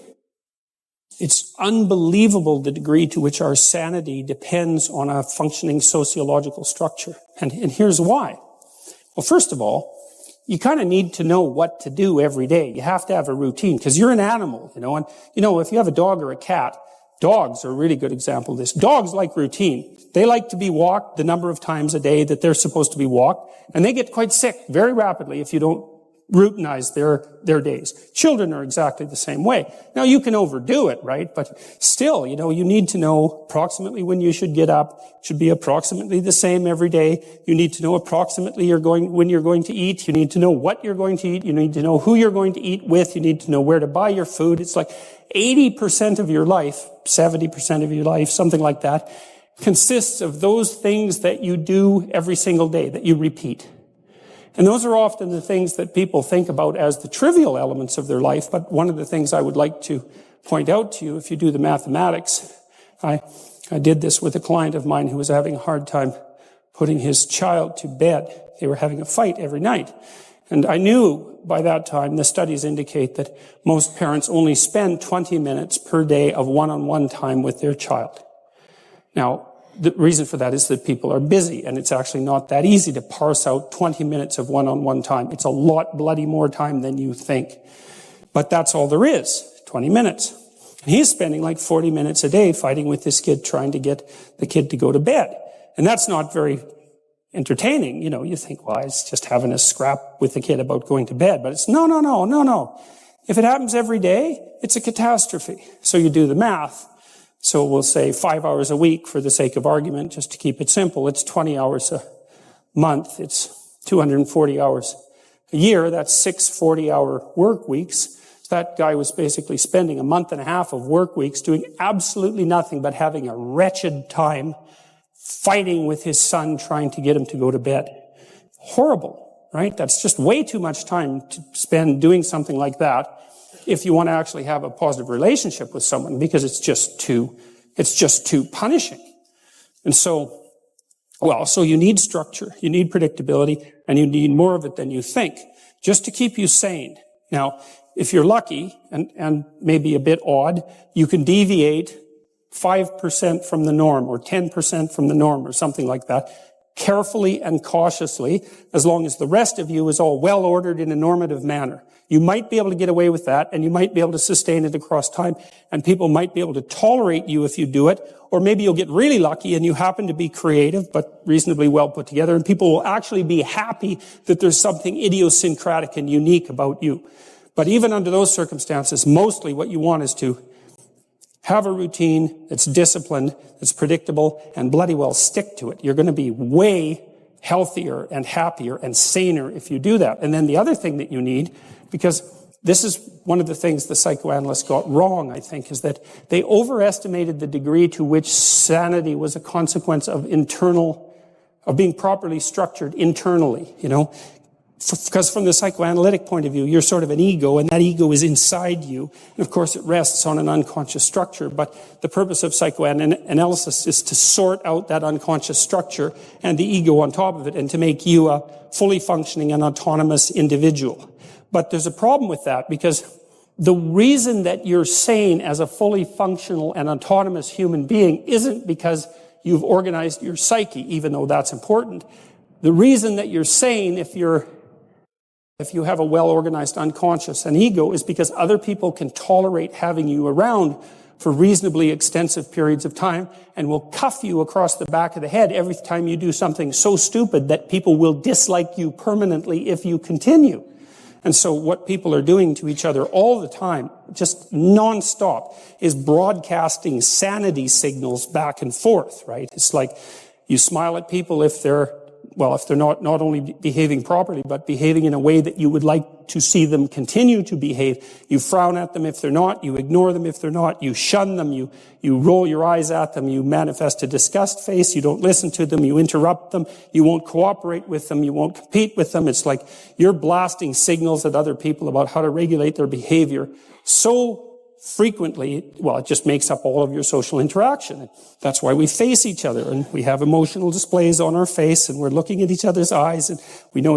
It's unbelievable the degree to which our sanity depends on a functioning sociological structure. And here's why. Well, first of all, you kind of need to know what to do every day. You have to have a routine, because you're an animal, and, if you have a dog or a cat, dogs are a really good example of this. Dogs like routine. They like to be walked the number of times a day that they're supposed to be walked, and they get quite sick very rapidly if you don't routinize their days. Children are exactly the same way. Now, you can overdo it, right? But still, you need to know approximately when you should get up. It should be approximately the same every day. You need to know approximately when you're going to eat. You need to know what you're going to eat. You need to know who you're going to eat with. You need to know where to buy your food. It's like 80% of your life, 70% of your life, something like that, consists of those things that you do every single day, that you repeat. And those are often the things that people think about as the trivial elements of their life. But one of the things I would like to point out to you, if you do the mathematics, I did this with a client of mine who was having a hard time putting his child to bed. They were having a fight every night. And I knew by that time, the studies indicate that most parents only spend 20 minutes per day of one-on-one time with their child. Now, the reason for that is that people are busy, and it's actually not that easy to parse out 20 minutes of one-on-one time. It's a lot bloody more time than you think. But that's all there is, 20 minutes. And he's spending like 40 minutes a day fighting with this kid, trying to get the kid to go to bed. And that's not very entertaining. You think, well, it's just having a scrap with the kid about going to bed. But it's no. If it happens every day, it's a catastrophe. So you do the math. So we'll say 5 hours a week for the sake of argument, just to keep it simple. It's 20 hours a month. It's 240 hours a year. That's 6 40-hour work weeks. So that guy was basically spending a month and a half of work weeks doing absolutely nothing but having a wretched time fighting with his son, trying to get him to go to bed. Horrible, right? That's just way too much time to spend doing something like that if you want to actually have a positive relationship with someone, because it's just too punishing. And so you need structure, you need predictability, and you need more of it than you think, just to keep you sane. Now, if you're lucky, and maybe a bit odd, you can deviate 5% from the norm, or 10% from the norm, or something like that, carefully and cautiously, as long as the rest of you is all well ordered in a normative manner. You might be able to get away with that, and you might be able to sustain it across time, and people might be able to tolerate you if you do it, or maybe you'll get really lucky and you happen to be creative but reasonably well put together, and people will actually be happy that there's something idiosyncratic and unique about you. But even under those circumstances, mostly what you want is to have a routine that's disciplined, that's predictable, and bloody well stick to it. You're going to be way healthier and happier and saner if you do that. And then the other thing that you need, because this is one of the things the psychoanalysts got wrong, I think, is that they overestimated the degree to which sanity was a consequence of being properly structured internally, Because from the psychoanalytic point of view, you're sort of an ego, and that ego is inside you. And of course, it rests on an unconscious structure. But the purpose of psychoanalysis is to sort out that unconscious structure and the ego on top of it, and to make you a fully functioning and autonomous individual. But there's a problem with that, because the reason that you're sane as a fully functional and autonomous human being isn't because you've organized your psyche, even though that's important. The reason that you're sane if you have a well-organized unconscious and ego is because other people can tolerate having you around for reasonably extensive periods of time and will cuff you across the back of the head every time you do something so stupid that people will dislike you permanently if you continue. And so what people are doing to each other all the time, just nonstop, is broadcasting sanity signals back and forth, right? It's like you smile at people if they're not only behaving properly, but behaving in a way that you would like to see them continue to behave. You frown at them if they're not. You ignore them if they're not. You shun them. You roll your eyes at them. You manifest a disgust face. You don't listen to them. You interrupt them. You won't cooperate with them. You won't compete with them. It's like you're blasting signals at other people about how to regulate their behavior so frequently, it just makes up all of your social interaction. That's why we face each other, and we have emotional displays on our face, and we're looking at each other's eyes, and we know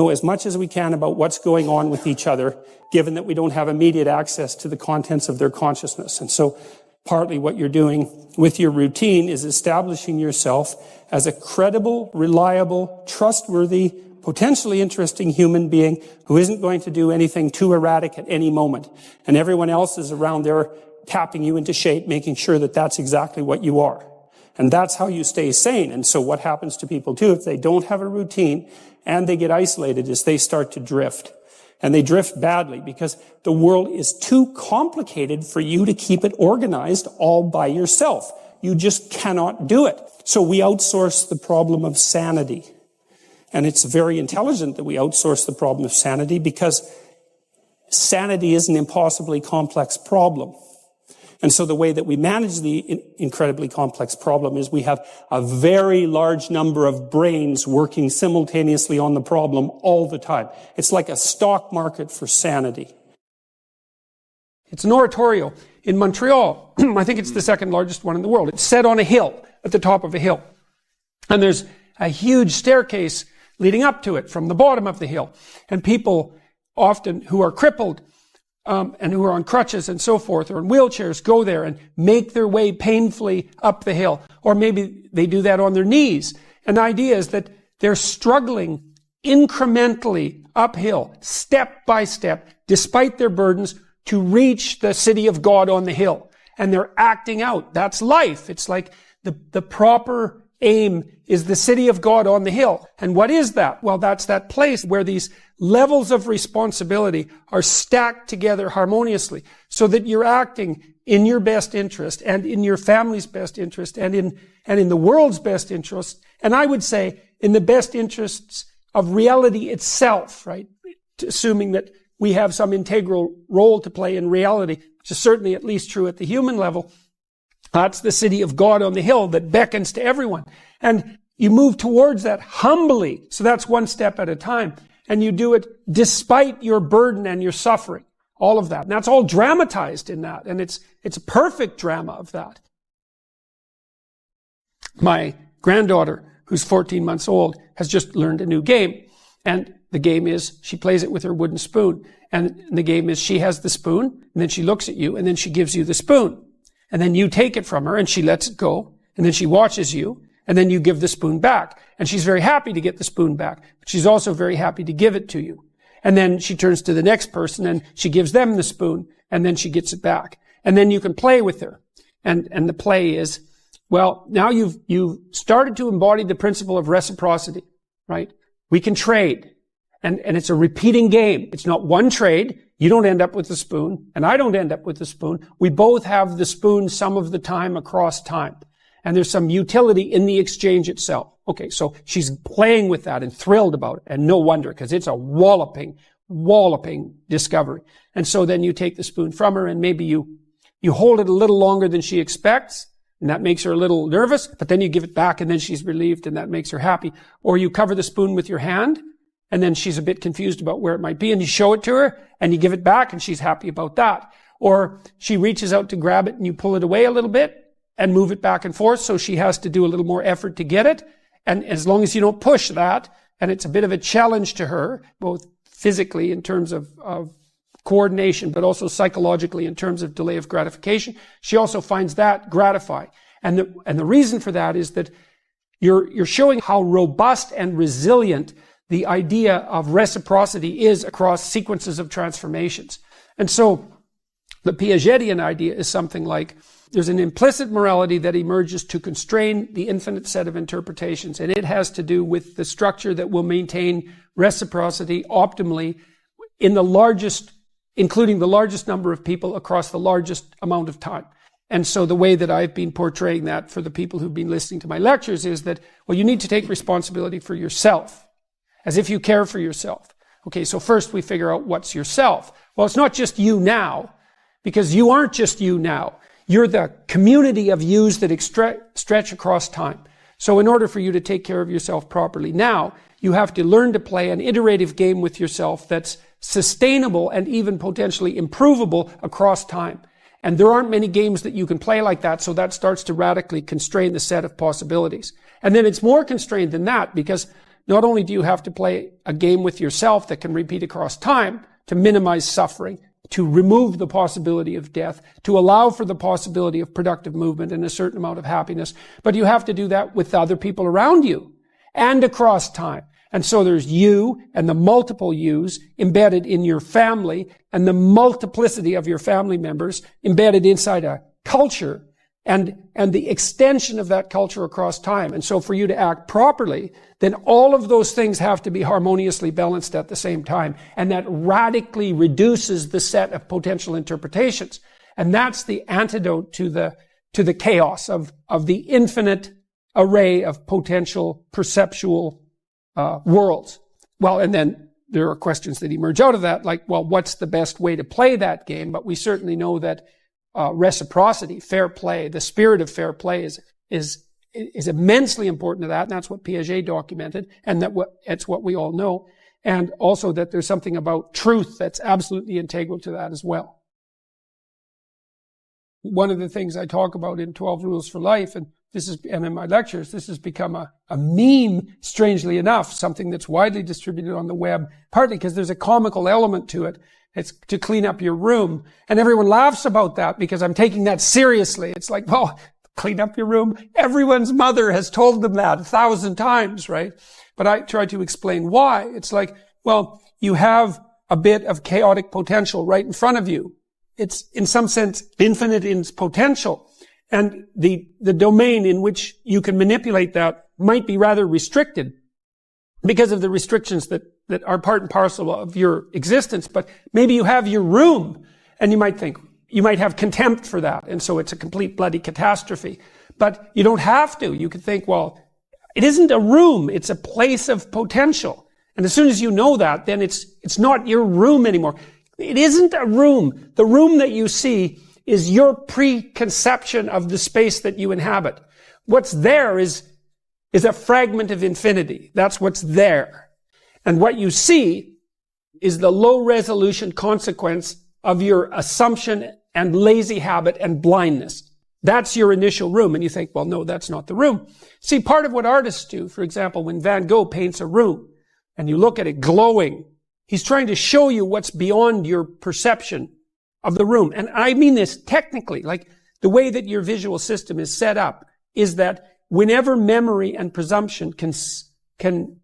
as much as we can about what's going on with each other, given that we don't have immediate access to the contents of their consciousness. And so partly what you're doing with your routine is establishing yourself as a credible, reliable, trustworthy, potentially interesting human being who isn't going to do anything too erratic at any moment. And everyone else is around there tapping you into shape, making sure that that's exactly what you are. And that's how you stay sane. And so what happens to people too, if they don't have a routine and they get isolated, is they start to drift. And they drift badly because the world is too complicated for you to keep it organized all by yourself. You just cannot do it. So we outsource the problem of sanity. And it's very intelligent that we outsource the problem of sanity, because sanity is an impossibly complex problem. And so the way that we manage the incredibly complex problem is we have a very large number of brains working simultaneously on the problem all the time. It's like a stock market for sanity. It's an oratorio in Montreal. I think it's the second largest one in the world. It's set on a hill, at the top of a hill. And there's a huge staircase leading up to it from the bottom of the hill. And people often who are crippled and who are on crutches and so forth, or in wheelchairs, go there and make their way painfully up the hill. Or maybe they do that on their knees. And the idea is that they're struggling incrementally uphill, step by step, despite their burdens, to reach the city of God on the hill. And they're acting out. That's life. It's like the proper aim is the city of God on the hill. And what is that? Well, that's that place where these levels of responsibility are stacked together harmoniously, so that you're acting in your best interest and in your family's best interest and in the world's best interest. And I would say in the best interests of reality itself, right? Assuming that we have some integral role to play in reality, which is certainly at least true at the human level. That's the city of God on the hill that beckons to everyone. And you move towards that humbly. So that's one step at a time. And you do it despite your burden and your suffering. All of that. And that's all dramatized in that. And it's a perfect drama of that. My granddaughter, who's 14 months old, has just learned a new game. And the game is, she plays it with her wooden spoon. And the game is, she has the spoon, and then she looks at you, and then she gives you the spoon. And then you take it from her, and she lets it go. And then she watches you, and then you give the spoon back. And she's very happy to get the spoon back. But she's also very happy to give it to you. And then she turns to the next person, and she gives them the spoon, and then she gets it back. And then you can play with her. And the play is, well, now you've started to embody the principle of reciprocity, right? We can trade. And it's a repeating game. It's not one trade. You don't end up with the spoon, and I don't end up with the spoon. We both have the spoon some of the time across time. And there's some utility in the exchange itself. Okay, so she's playing with that and thrilled about it. And no wonder, because it's a walloping walloping discovery. And so then you take the spoon from her and maybe you hold it a little longer than she expects, and that makes her a little nervous, but then you give it back and then she's relieved and that makes her happy. Or you cover the spoon with your hand and then she's a bit confused about where it might be and you show it to her and you give it back and she's happy about that. Or she reaches out to grab it and you pull it away a little bit and move it back and forth, so she has to do a little more effort to get it. And as long as you don't push that, and it's a bit of a challenge to her, both physically in terms of coordination, but also psychologically in terms of delay of gratification, she also finds that gratifying. And the reason for that is that you're showing how robust and resilient the idea of reciprocity is across sequences of transformations. And so the Piagetian idea is something like, there's an implicit morality that emerges to constrain the infinite set of interpretations, and it has to do with the structure that will maintain reciprocity optimally in the largest, including the largest number of people across the largest amount of time. And so the way that I've been portraying that for the people who've been listening to my lectures is that, well, you need to take responsibility for yourself, as if you care for yourself. Okay, so first we figure out what's yourself. Well, it's not just you now, because you aren't just you now. You're the community of yous that stretch across time. So in order for you to take care of yourself properly now, you have to learn to play an iterative game with yourself that's sustainable and even potentially improvable across time. And there aren't many games that you can play like that, so that starts to radically constrain the set of possibilities. And then it's more constrained than that, because not only do you have to play a game with yourself that can repeat across time to minimize suffering, to remove the possibility of death, to allow for the possibility of productive movement and a certain amount of happiness. But you have to do that with other people around you and across time. And so there's you and the multiple yous embedded in your family and the multiplicity of your family members embedded inside a culture and the extension of that culture across time. And so for you to act properly, then all of those things have to be harmoniously balanced at the same time. And that radically reduces the set of potential interpretations. And that's the antidote to the chaos of the infinite array of potential perceptual worlds. Well, and then there are questions that emerge out of that, like, well, what's the best way to play that game? But we certainly know that reciprocity, fair play, the spirit of fair play is immensely important to that, and that's what Piaget documented, and it's what we all know, and also that there's something about truth that's absolutely integral to that as well. One of the things I talk about in 12 Rules for Life, and in my lectures, this has become a meme, strangely enough, something that's widely distributed on the web, partly because there's a comical element to it. It's to clean up your room. And everyone laughs about that because I'm taking that seriously. It's like, well, clean up your room. Everyone's mother has told them that 1,000 times, right? But I try to explain why. It's like, well, you have a bit of chaotic potential right in front of you. It's, in some sense, infinite in its potential. And the domain in which you can manipulate that might be rather restricted because of the restrictions that are part and parcel of your existence. But maybe you have your room, and you might have contempt for that, and so it's a complete bloody catastrophe. But you don't have to. You could think, well, it isn't a room, it's a place of potential. And as soon as you know that, then it's not your room anymore. It isn't a room. The room that you see is your preconception of the space that you inhabit. What's there is a fragment of infinity. That's what's there. And what you see is the low-resolution consequence of your assumption and lazy habit and blindness. That's your initial room. And you think, well, no, that's not the room. See, part of what artists do, for example, when Van Gogh paints a room and you look at it glowing, he's trying to show you what's beyond your perception of the room. And I mean this technically, like the way that your visual system is set up is that whenever memory and presumption can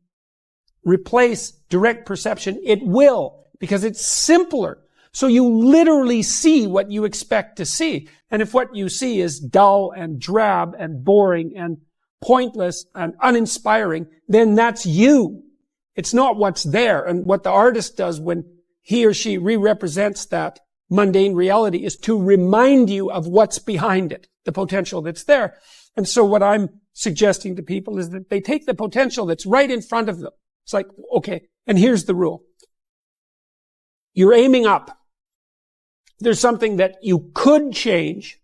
replace direct perception, it will, because it's simpler. So you literally see what you expect to see. And if what you see is dull and drab and boring and pointless and uninspiring, then that's you. It's not what's there. And what the artist does when he or she re-represents that mundane reality is to remind you of what's behind it, the potential that's there. And so what I'm suggesting to people is that they take the potential that's right in front of them. It's like, okay, and here's the rule. you're aiming up. There's something that you could change,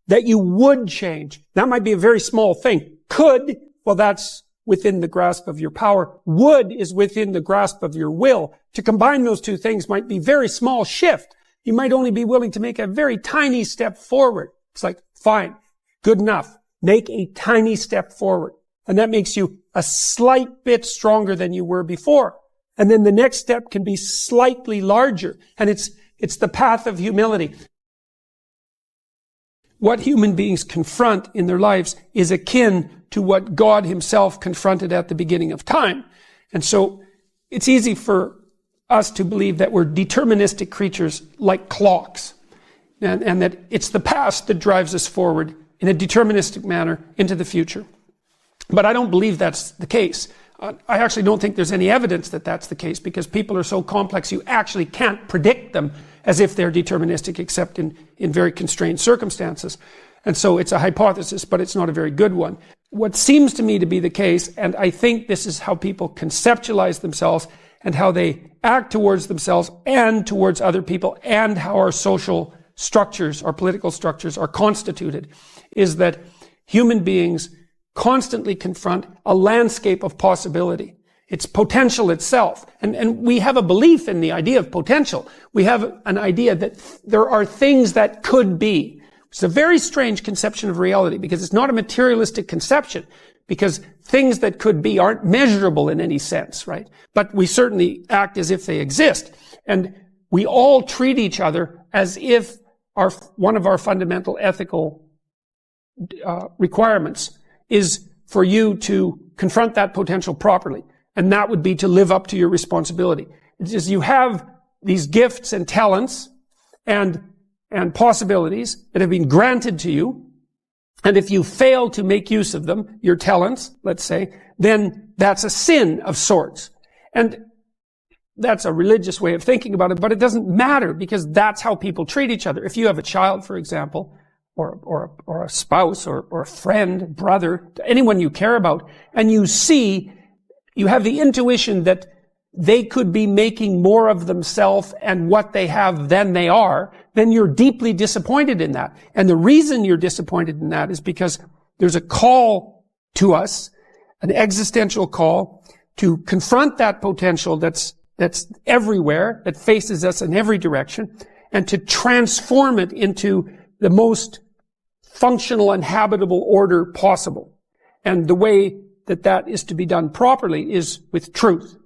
that you would change. That might be a very small thing. Could, well, that's within the grasp of your power. Would is within the grasp of your will. To combine those two things might be a very small shift. You might only be willing to make a very tiny step forward. It's like, fine, good enough. Make a tiny step forward. And that makes you a slight bit stronger than you were before. And then the next step can be slightly larger. And it's the path of humility. What human beings confront in their lives is akin to what God himself confronted at the beginning of time. And so it's easy for us to believe that we're deterministic creatures like clocks, and that it's the past that drives us forward in a deterministic manner into the future. But I don't believe that's the case. I actually don't think there's any evidence that that's the case, because people are so complex you actually can't predict them as if they're deterministic, except in very constrained circumstances. And so it's a hypothesis, but it's not a very good one. What seems to me to be the case, and I think this is how people conceptualize themselves and how they act towards themselves and towards other people, and how our social structures, our political structures are constituted, is that human beings constantly confront a landscape of possibility. It's potential itself. And we have a belief in the idea of potential. We have an idea that there are things that could be. It's a very strange conception of reality, because it's not a materialistic conception, because things that could be aren't measurable in any sense, right? But we certainly act as if they exist. And we all treat each other as if one of our fundamental ethical requirements is for you to confront that potential properly. And that would be to live up to your responsibility. It's just you have these gifts and talents and possibilities that have been granted to you. And if you fail to make use of them, your talents, let's say, then that's a sin of sorts. And that's a religious way of thinking about it, but it doesn't matter, because that's how people treat each other. If you have a child, for example, or a spouse, or a friend, brother, anyone you care about, and you have the intuition that they could be making more of themselves and what they have than they are, then you're deeply disappointed in that. And the reason you're disappointed in that is because there's a call to us, an existential call, to confront that potential that's everywhere, that faces us in every direction, and to transform it into the most functional and habitable order possible. And the way that is to be done properly is with truth.